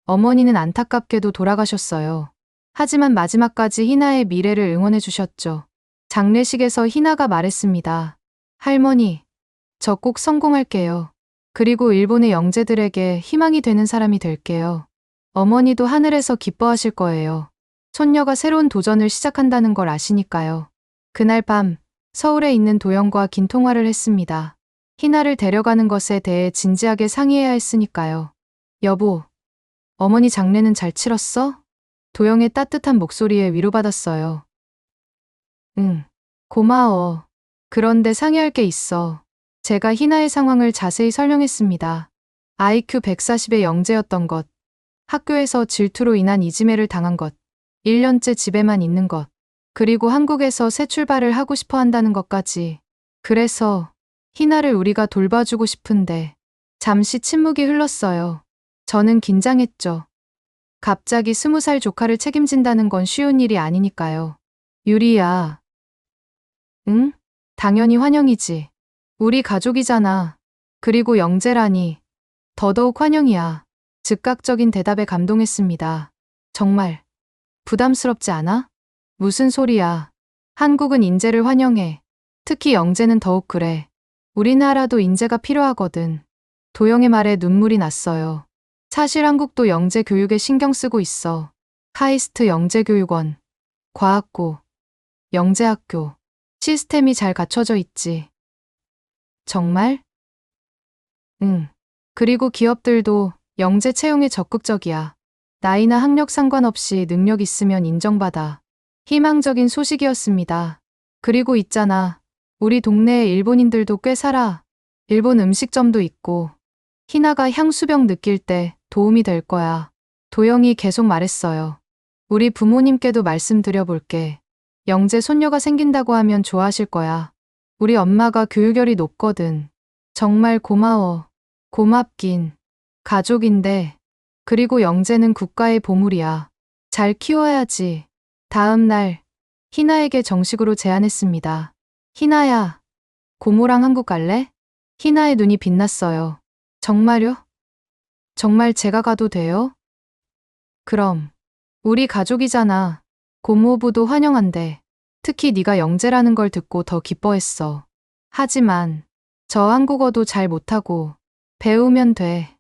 어머니는 안타깝게도 돌아가셨어요. 하지만 마지막까지 희나의 미래를 응원해 주셨죠. 장례식에서 희나가 말했습니다. 할머니, 저 꼭 성공할게요. 그리고 일본의 영재들에게 희망이 되는 사람이 될게요. 어머니도 하늘에서 기뻐하실 거예요. 손녀가 새로운 도전을 시작한다는 걸 아시니까요. 그날 밤, 서울에 있는 도영과 긴 통화를 했습니다. 희나를 데려가는 것에 대해 진지하게 상의해야 했으니까요. 여보, 어머니 장례는 잘 치렀어? 도영의 따뜻한 목소리에 위로받았어요. 응, 고마워. 그런데 상의할 게 있어. 제가 희나의 상황을 자세히 설명했습니다. IQ 140의 영재였던 것, 학교에서 질투로 인한 이지매를 당한 것, 1년째 집에만 있는 것, 그리고 한국에서 새 출발을 하고 싶어 한다는 것까지. 그래서 희나를 우리가 돌봐주고 싶은데 잠시 침묵이 흘렀어요. 저는 긴장했죠. 갑자기 20살 조카를 책임진다는 건 쉬운 일이 아니니까요. 유리야. 응? 당연히 환영이지. 우리 가족이잖아. 그리고 영재라니. 더더욱 환영이야. 즉각적인 대답에 감동했습니다. 정말 부담스럽지 않아? 무슨 소리야. 한국은 인재를 환영해. 특히 영재는 더욱 그래. 우리나라도 인재가 필요하거든. 도영의 말에 눈물이 났어요. 사실 한국도 영재 교육에 신경 쓰고 있어. 카이스트 영재교육원, 과학고, 영재학교, 시스템이 잘 갖춰져 있지. 정말? 응. 그리고 기업들도 영재 채용에 적극적이야. 나이나 학력 상관없이 능력 있으면 인정받아. 희망적인 소식이었습니다. 그리고 있잖아. 우리 동네에 일본인들도 꽤 살아. 일본 음식점도 있고. 희나가 향수병 느낄 때 도움이 될 거야. 도영이 계속 말했어요. 우리 부모님께도 말씀드려볼게. 영재 손녀가 생긴다고 하면 좋아하실 거야. 우리 엄마가 교육열이 높거든. 정말 고마워. 고맙긴. 가족인데. 그리고 영재는 국가의 보물이야. 잘 키워야지. 다음 날 희나에게 정식으로 제안했습니다. 희나야, 고모랑 한국 갈래? 희나의 눈이 빛났어요. 정말요? 정말 제가 가도 돼요? 그럼. 우리 가족이잖아. 고모부도 환영한대. 특히 네가 영재라는 걸 듣고 더 기뻐했어. 하지만 저 한국어도 잘 못하고 배우면 돼.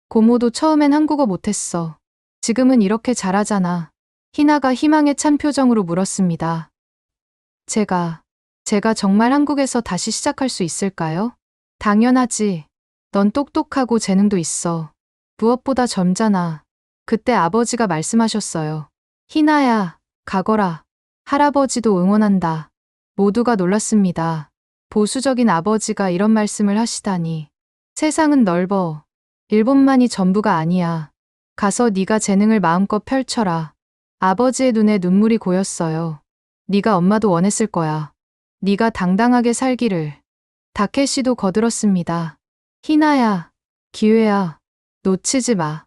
고모도 처음엔 한국어 못했어. 지금은 이렇게 잘하잖아. 희나가 희망에 찬 표정으로 물었습니다. 제가 정말 한국에서 다시 시작할 수 있을까요? 당연하지. 넌 똑똑하고 재능도 있어. 무엇보다 젊잖아. 그때 아버지가 말씀하셨어요. 희나야, 가거라. 할아버지도 응원한다. 모두가 놀랐습니다. 보수적인 아버지가 이런 말씀을 하시다니. 세상은 넓어. 일본만이 전부가 아니야. 가서 네가 재능을 마음껏 펼쳐라. 아버지의 눈에 눈물이 고였어요. 네가 엄마도 원했을 거야. 네가 당당하게 살기를. 다케시도 거들었습니다. 희나야, 기회야. 놓치지 마.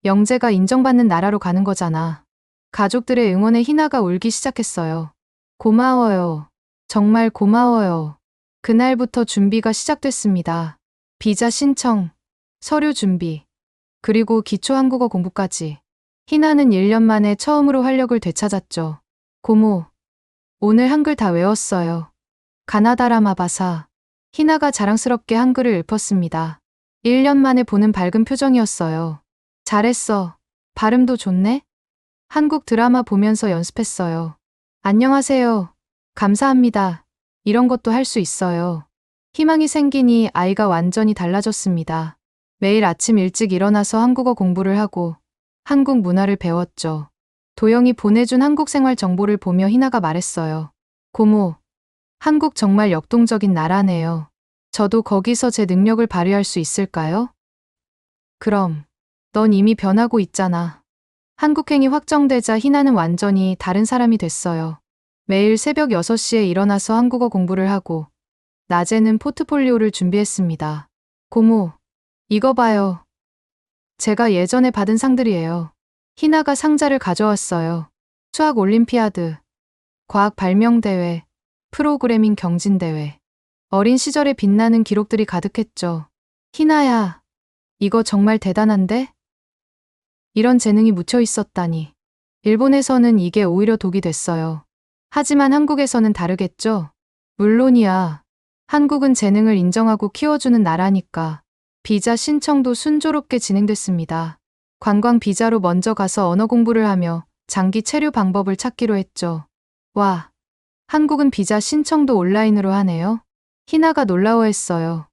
영재가 인정받는 나라로 가는 거잖아. 가족들의 응원에 희나가 울기 시작했어요. 고마워요. 정말 고마워요. 그날부터 준비가 시작됐습니다. 비자 신청, 서류 준비, 그리고 기초 한국어 공부까지. 희나는 1년 만에 처음으로 활력을 되찾았죠. 고모, 오늘 한글 다 외웠어요. 가나다라마바사. 희나가 자랑스럽게 한글을 읊었습니다. 1년 만에 보는 밝은 표정이었어요. 잘했어. 발음도 좋네? 한국 드라마 보면서 연습했어요. 안녕하세요. 감사합니다. 이런 것도 할 수 있어요. 희망이 생기니 아이가 완전히 달라졌습니다. 매일 아침 일찍 일어나서 한국어 공부를 하고 한국 문화를 배웠죠. 도영이 보내준 한국 생활 정보를 보며 희나가 말했어요. 고모, 한국 정말 역동적인 나라네요. 저도 거기서 제 능력을 발휘할 수 있을까요? 그럼, 넌 이미 변하고 있잖아. 한국행이 확정되자 희나는 완전히 다른 사람이 됐어요. 매일 새벽 6시에 일어나서 한국어 공부를 하고 낮에는 포트폴리오를 준비했습니다. 고모, 이거 봐요. 제가 예전에 받은 상들이에요. 희나가 상자를 가져왔어요. 수학 올림피아드, 과학 발명대회, 프로그래밍 경진대회. 어린 시절에 빛나는 기록들이 가득했죠. 희나야, 이거 정말 대단한데? 이런 재능이 묻혀 있었다니. 일본에서는 이게 오히려 독이 됐어요. 하지만 한국에서는 다르겠죠? 물론이야. 한국은 재능을 인정하고 키워주는 나라니까. 비자 신청도 순조롭게 진행됐습니다. 관광 비자로 먼저 가서 언어 공부를 하며 장기 체류 방법을 찾기로 했죠. 와, 한국은 비자 신청도 온라인으로 하네요. 희나가 놀라워했어요.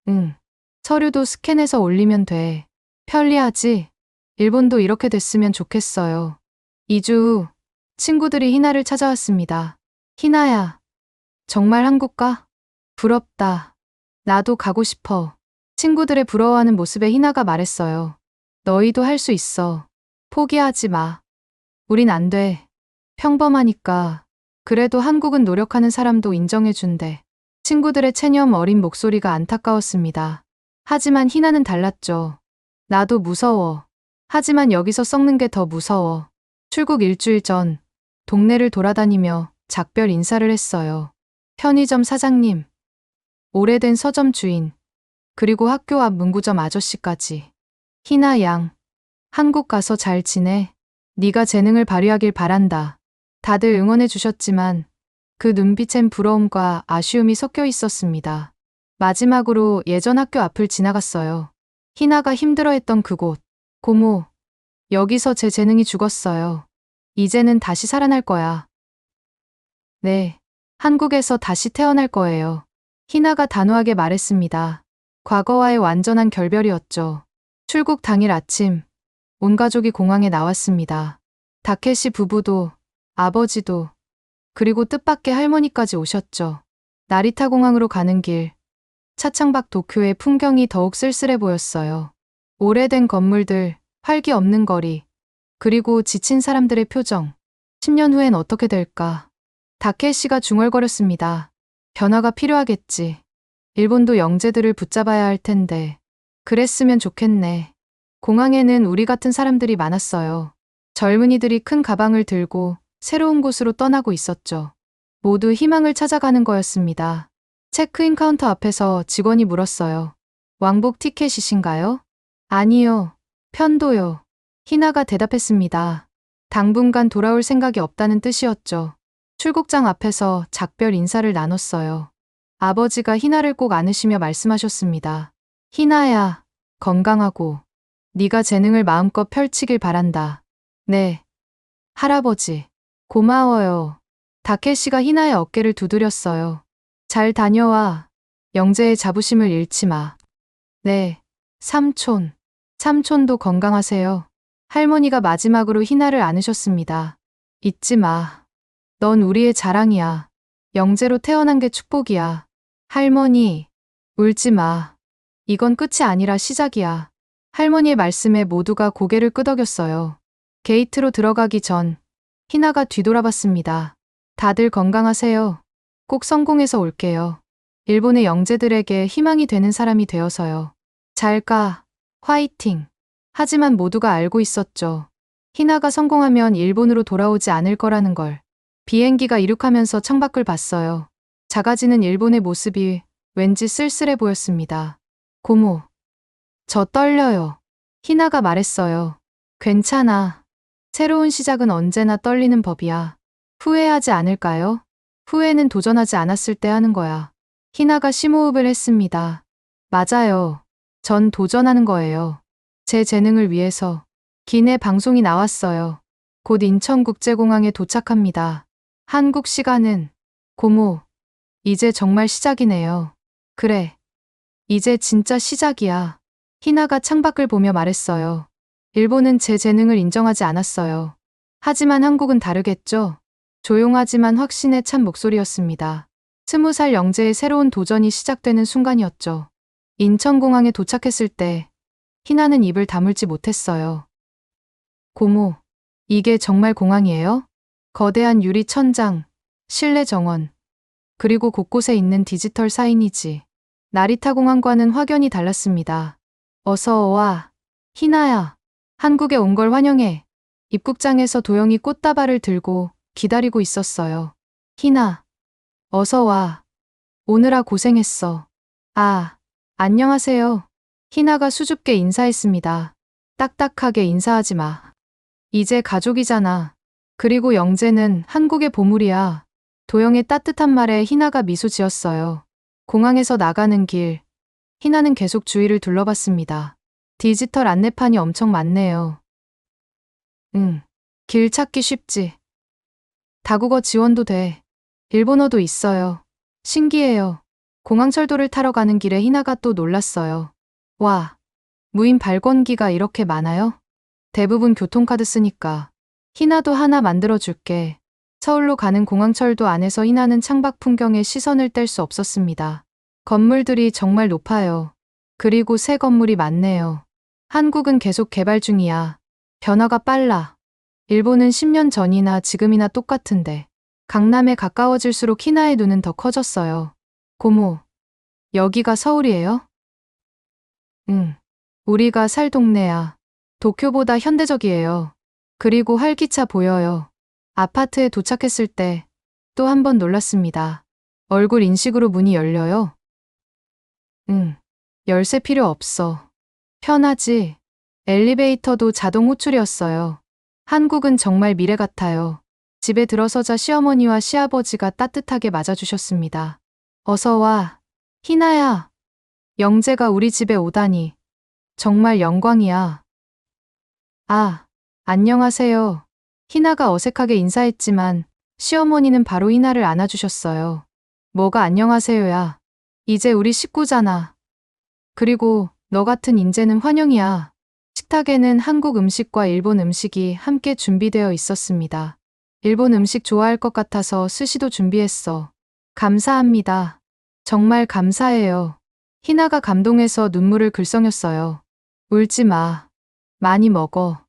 응, 서류도 스캔해서 올리면 돼. 편리하지? 일본도 이렇게 됐으면 좋겠어요. 2주 후 친구들이 희나를 찾아왔습니다. 희나야, 정말 한국 가? 부럽다. 나도 가고 싶어. 친구들의 부러워하는 모습에 희나가 말했어요. 너희도 할 수 있어. 포기하지 마. 우린 안 돼. 평범하니까. 그래도 한국은 노력하는 사람도 인정해준대. 친구들의 체념 어린 목소리가 안타까웠습니다. 하지만 희나는 달랐죠. 나도 무서워. 하지만 여기서 썩는 게 더 무서워. 출국 일주일 전 동네를 돌아다니며 작별 인사를 했어요. 편의점 사장님, 오래된 서점 주인, 그리고 학교 앞 문구점 아저씨까지. 희나 양, 한국 가서 잘 지내. 네가 재능을 발휘하길 바란다. 다들 응원해 주셨지만 그 눈빛엔 부러움과 아쉬움이 섞여 있었습니다. 마지막으로 예전 학교 앞을 지나갔어요. 희나가 힘들어했던 그곳. 고모, 여기서 제 재능이 죽었어요. 이제는 다시 살아날 거야. 네, 한국에서 다시 태어날 거예요. 희나가 단호하게 말했습니다. 과거와의 완전한 결별이었죠. 출국 당일 아침, 온 가족이 공항에 나왔습니다. 다케시 부부도, 아버지도, 그리고 뜻밖의 할머니까지 오셨죠. 나리타 공항으로 가는 길, 차창 밖 도쿄의 풍경이 더욱 쓸쓸해 보였어요. 오래된 건물들, 활기 없는 거리, 그리고 지친 사람들의 표정. 10년 후엔 어떻게 될까? 다케시가 중얼거렸습니다. 변화가 필요하겠지. 일본도 영재들을 붙잡아야 할 텐데. 그랬으면 좋겠네. 공항에는 우리 같은 사람들이 많았어요. 젊은이들이 큰 가방을 들고 새로운 곳으로 떠나고 있었죠. 모두 희망을 찾아가는 거였습니다. 체크인 카운터 앞에서 직원이 물었어요. 왕복 티켓이신가요? 아니요. 편도요. 희나가 대답했습니다. 당분간 돌아올 생각이 없다는 뜻이었죠. 출국장 앞에서 작별 인사를 나눴어요. 아버지가 희나를 꼭 안으시며 말씀하셨습니다. 희나야, 건강하고 네가 재능을 마음껏 펼치길 바란다. 네. 할아버지, 고마워요. 다케시가 희나의 어깨를 두드렸어요. 잘 다녀와. 영재의 자부심을 잃지 마. 네. 삼촌. 삼촌도 건강하세요. 할머니가 마지막으로 희나를 안으셨습니다. 잊지 마. 넌 우리의 자랑이야. 영재로 태어난 게 축복이야. 할머니, 울지 마. 이건 끝이 아니라 시작이야. 할머니의 말씀에 모두가 고개를 끄덕였어요. 게이트로 들어가기 전 희나가 뒤돌아봤습니다. 다들 건강하세요. 꼭 성공해서 올게요. 일본의 영재들에게 희망이 되는 사람이 되어서요. 잘 가. 화이팅. 하지만 모두가 알고 있었죠. 희나가 성공하면 일본으로 돌아오지 않을 거라는 걸. 비행기가 이륙하면서 창밖을 봤어요. 작아지는 일본의 모습이 왠지 쓸쓸해 보였습니다. 고모, 저 떨려요. 희나가 말했어요. 괜찮아. 새로운 시작은 언제나 떨리는 법이야. 후회하지 않을까요? 후회는 도전하지 않았을 때 하는 거야. 희나가 심호흡을 했습니다. 맞아요. 전 도전하는 거예요. 제 재능을 위해서. 기내 방송이 나왔어요. 곧 인천국제공항에 도착합니다. 한국 시간은, 고모, 이제 정말 시작이네요. 그래. 이제 진짜 시작이야. 희나가 창밖을 보며 말했어요. 일본은 제 재능을 인정하지 않았어요. 하지만 한국은 다르겠죠? 조용하지만 확신에 찬 목소리였습니다. 20살 영재의 새로운 도전이 시작되는 순간이었죠. 인천공항에 도착했을 때 희나는 입을 다물지 못했어요. 고모, 이게 정말 공항이에요? 거대한 유리 천장, 실내 정원, 그리고 곳곳에 있는 디지털 사이니지. 나리타 공항과는 확연히 달랐습니다. 어서 와, 희나야. 한국에 온 걸 환영해. 입국장에서 도영이 꽃다발을 들고 기다리고 있었어요. 희나, 어서 와. 오느라 고생했어. 아, 안녕하세요. 희나가 수줍게 인사했습니다. 딱딱하게 인사하지 마. 이제 가족이잖아. 그리고 영재는 한국의 보물이야. 도영의 따뜻한 말에 희나가 미소 지었어요. 공항에서 나가는 길, 희나는 계속 주위를 둘러봤습니다. 디지털 안내판이 엄청 많네요. 길 찾기 쉽지. 다국어 지원도 돼. 일본어도 있어요. 신기해요. 공항철도를 타러 가는 길에 희나가 또 놀랐어요. 와, 무인 발권기가 이렇게 많아요? 대부분 교통카드 쓰니까. 희나도 하나 만들어줄게. 서울로 가는 공항철도 안에서 희나는 창밖 풍경에 시선을 뗄 수 없었습니다. 건물들이 정말 높아요. 그리고 새 건물이 많네요. 한국은 계속 개발 중이야. 변화가 빨라. 일본은 10년 전이나 지금이나 똑같은데. 강남에 가까워질수록 희나의 눈은 더 커졌어요. 고모, 여기가 서울이에요? 응, 우리가 살 동네야. 도쿄보다 현대적이에요. 그리고 활기차 보여요. 아파트에 도착했을 때 또 한 번 놀랐습니다. 얼굴 인식으로 문이 열려요. 응, 열쇠 필요 없어. 편하지? 엘리베이터도 자동 호출이었어요. 한국은 정말 미래 같아요. 집에 들어서자 시어머니와 시아버지가 따뜻하게 맞아주셨습니다. 어서 와, 희나야. 영재가 우리 집에 오다니. 정말 영광이야. 아, 안녕하세요. 희나가 어색하게 인사했지만 시어머니는 바로 희나를 안아주셨어요. 뭐가 안녕하세요야. 이제 우리 식구잖아. 그리고 너 같은 인재는 환영이야. 식탁에는 한국 음식과 일본 음식이 함께 준비되어 있었습니다. 일본 음식 좋아할 것 같아서 스시도 준비했어. 감사합니다. 정말 감사해요. 희나가 감동해서 눈물을 글썽였어요. 울지 마. 많이 먹어.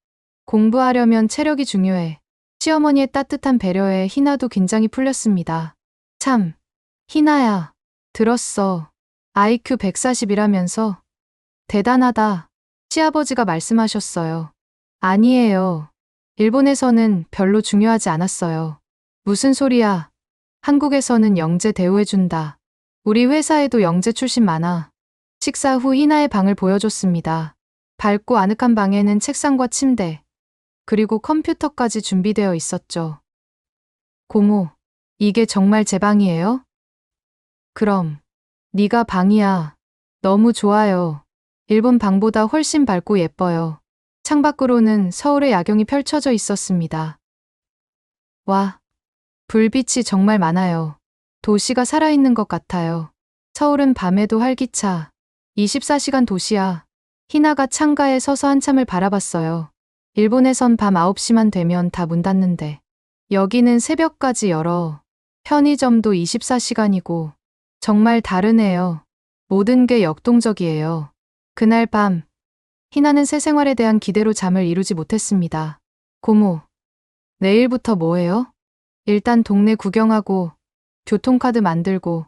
공부하려면 체력이 중요해. 시어머니의 따뜻한 배려에 희나도 긴장이 풀렸습니다. 참, 희나야. 들었어. IQ 140이라면서? 대단하다. 시아버지가 말씀하셨어요. 아니에요. 일본에서는 별로 중요하지 않았어요. 무슨 소리야. 한국에서는 영재 대우해준다. 우리 회사에도 영재 출신 많아. 식사 후 희나의 방을 보여줬습니다. 밝고 아늑한 방에는 책상과 침대, 그리고 컴퓨터까지 준비되어 있었죠. 고모, 이게 정말 제 방이에요? 그럼, 네가 방이야. 너무 좋아요. 일본 방보다 훨씬 밝고 예뻐요. 창밖으로는 서울의 야경이 펼쳐져 있었습니다. 와, 불빛이 정말 많아요. 도시가 살아있는 것 같아요. 서울은 밤에도 활기차. 24시간 도시야. 희나가 창가에 서서 한참을 바라봤어요. 일본에선 밤 9시만 되면 다 문 닫는데 여기는 새벽까지 열어. 편의점도 24시간이고 정말 다르네요. 모든 게 역동적이에요. 그날 밤 희나는 새 생활에 대한 기대로 잠을 이루지 못했습니다. 고모, 내일부터 뭐해요? 일단 동네 구경하고 교통카드 만들고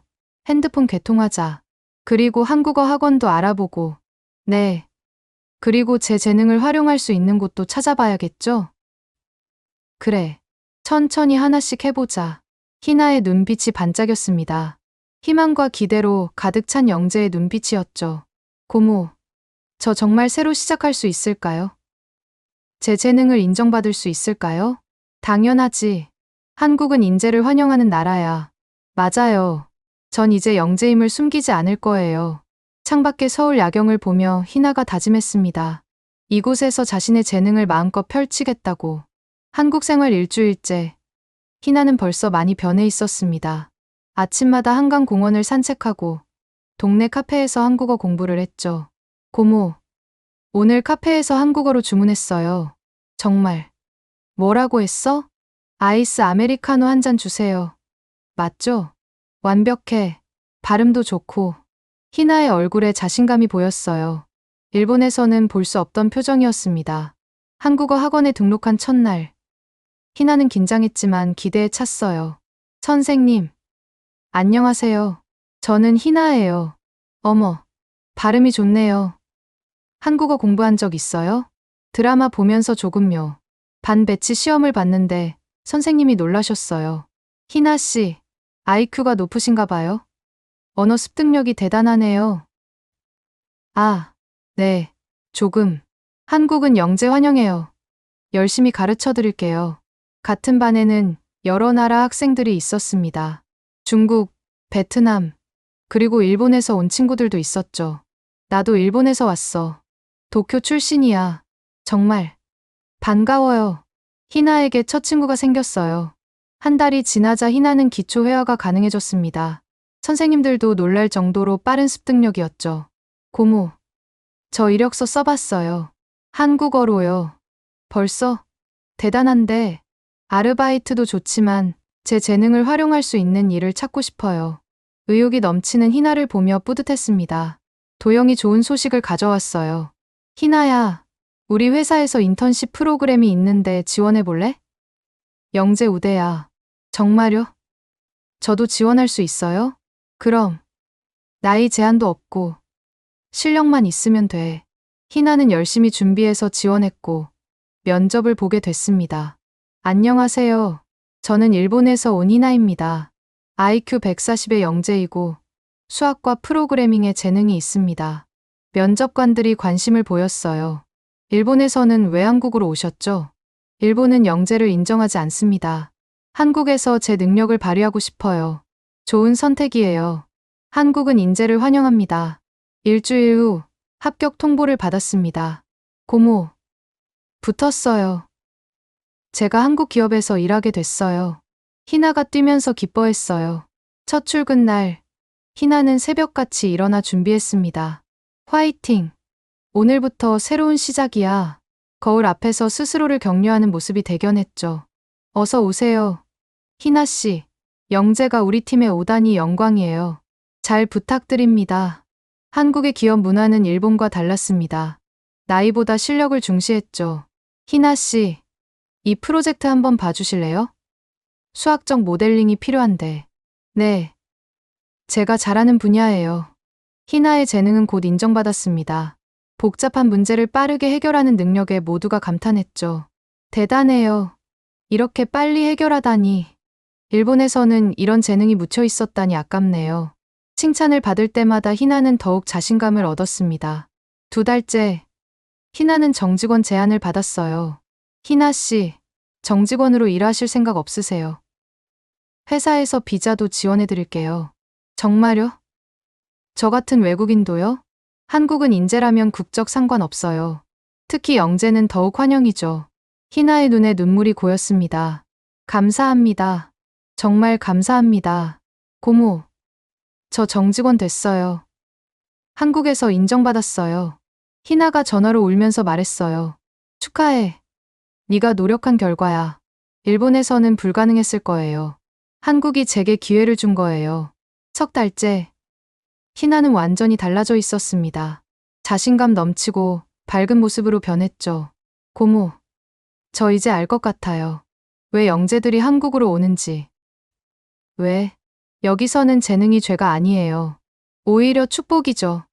핸드폰 개통하자. 그리고 한국어 학원도 알아보고. 네. 그리고 제 재능을 활용할 수 있는 곳도 찾아봐야겠죠? 그래. 천천히 하나씩 해보자. 희나의 눈빛이 반짝였습니다. 희망과 기대로 가득 찬 영재의 눈빛이었죠. 고모, 저 정말 새로 시작할 수 있을까요? 제 재능을 인정받을 수 있을까요? 당연하지. 한국은 인재를 환영하는 나라야. 맞아요. 전 이제 영재임을 숨기지 않을 거예요. 창밖의 서울 야경을 보며 희나가 다짐했습니다. 이곳에서 자신의 재능을 마음껏 펼치겠다고. 한국 생활 일주일째. 희나는 벌써 많이 변해 있었습니다. 아침마다 한강 공원을 산책하고 동네 카페에서 한국어 공부를 했죠. 고모, 오늘 카페에서 한국어로 주문했어요. 정말. 뭐라고 했어? 아이스 아메리카노 한 잔 주세요. 맞죠? 완벽해. 발음도 좋고. 희나의 얼굴에 자신감이 보였어요. 일본에서는 볼 수 없던 표정이었습니다. 한국어 학원에 등록한 첫날. 희나는 긴장했지만 기대에 찼어요. 선생님. 안녕하세요. 저는 희나예요. 어머, 발음이 좋네요. 한국어 공부한 적 있어요? 드라마 보면서 조금요. 반 배치 시험을 봤는데 선생님이 놀라셨어요. 희나 씨, IQ가 높으신가 봐요? 언어 습득력이 대단하네요. 아, 네, 조금. 한국은 영재 환영해요. 열심히 가르쳐 드릴게요. 같은 반에는 여러 나라 학생들이 있었습니다. 중국, 베트남, 그리고 일본에서 온 친구들도 있었죠. 나도 일본에서 왔어. 도쿄 출신이야. 정말. 반가워요. 희나에게 첫 친구가 생겼어요. 한 달이 지나자 희나는 기초 회화가 가능해졌습니다. 선생님들도 놀랄 정도로 빠른 습득력이었죠. 고모, 저 이력서 써봤어요. 한국어로요. 벌써? 대단한데. 아르바이트도 좋지만 제 재능을 활용할 수 있는 일을 찾고 싶어요. 의욕이 넘치는 희나를 보며 뿌듯했습니다. 도영이 좋은 소식을 가져왔어요. 희나야, 우리 회사에서 인턴십 프로그램이 있는데 지원해볼래? 영재 우대야. 정말요? 저도 지원할 수 있어요? 그럼. 나이 제한도 없고 실력만 있으면 돼. 희나는 열심히 준비해서 지원했고 면접을 보게 됐습니다. 안녕하세요. 저는 일본에서 온 희나입니다. IQ 140의 영재이고 수학과 프로그래밍에 재능이 있습니다. 면접관들이 관심을 보였어요. 일본에서는 왜 한국으로 오셨죠? 일본은 영재를 인정하지 않습니다. 한국에서 제 능력을 발휘하고 싶어요. 좋은 선택이에요. 한국은 인재를 환영합니다. 일주일 후 합격 통보를 받았습니다. 고모, 붙었어요. 제가 한국 기업에서 일하게 됐어요. 희나가 뛰면서 기뻐했어요. 첫 출근 날, 희나는 새벽같이 일어나 준비했습니다. 화이팅! 오늘부터 새로운 시작이야. 거울 앞에서 스스로를 격려하는 모습이 대견했죠. 어서 오세요. 희나 씨, 영재가 우리 팀에 오다니 영광이에요. 잘 부탁드립니다. 한국의 기업 문화는 일본과 달랐습니다. 나이보다 실력을 중시했죠. 희나 씨, 이 프로젝트 한번 봐주실래요? 수학적 모델링이 필요한데. 네. 제가 잘하는 분야예요. 희나의 재능은 곧 인정받았습니다. 복잡한 문제를 빠르게 해결하는 능력에 모두가 감탄했죠. 대단해요. 이렇게 빨리 해결하다니. 일본에서는 이런 재능이 묻혀 있었다니 아깝네요. 칭찬을 받을 때마다 희나는 더욱 자신감을 얻었습니다. 2달째, 희나는 정직원 제안을 받았어요. 희나 씨, 정직원으로 일하실 생각 없으세요? 회사에서 비자도 지원해 드릴게요. 정말요? 저 같은 외국인도요? 한국은 인재라면 국적 상관없어요. 특히 영재는 더욱 환영이죠. 희나의 눈에 눈물이 고였습니다. 감사합니다. 정말 감사합니다. 고모, 저 정직원 됐어요. 한국에서 인정받았어요. 희나가 전화로 울면서 말했어요. 축하해. 네가 노력한 결과야. 일본에서는 불가능했을 거예요. 한국이 제게 기회를 준 거예요. 석 달째, 희나는 완전히 달라져 있었습니다. 자신감 넘치고 밝은 모습으로 변했죠. 고모, 저 이제 알 것 같아요. 왜 영재들이 한국으로 오는지. 왜? 여기서는 재능이 죄가 아니에요. 오히려 축복이죠.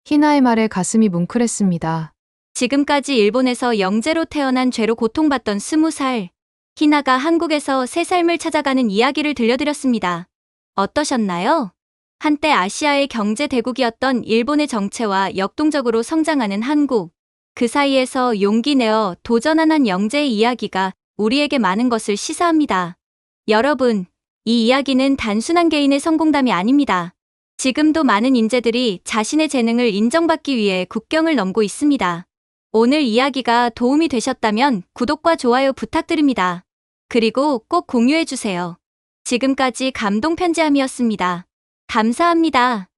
희나의 말에 가슴이 뭉클했습니다. 지금까지 일본에서 영재로 태어난 죄로 고통받던 20살. 희나가 한국에서 새 삶을 찾아가는 이야기를 들려드렸습니다. 어떠셨나요? 한때 아시아의 경제 대국이었던 일본의 정체와 역동적으로 성장하는 한국. 그 사이에서 용기 내어 도전한 한 영재의 이야기가 우리에게 많은 것을 시사합니다. 여러분, 이 이야기는 단순한 개인의 성공담이 아닙니다. 지금도 많은 인재들이 자신의 재능을 인정받기 위해 국경을 넘고 있습니다. 오늘 이야기가 도움이 되셨다면 구독과 좋아요 부탁드립니다. 그리고 꼭 공유해주세요. 지금까지 감동 편지함이었습니다. 감사합니다.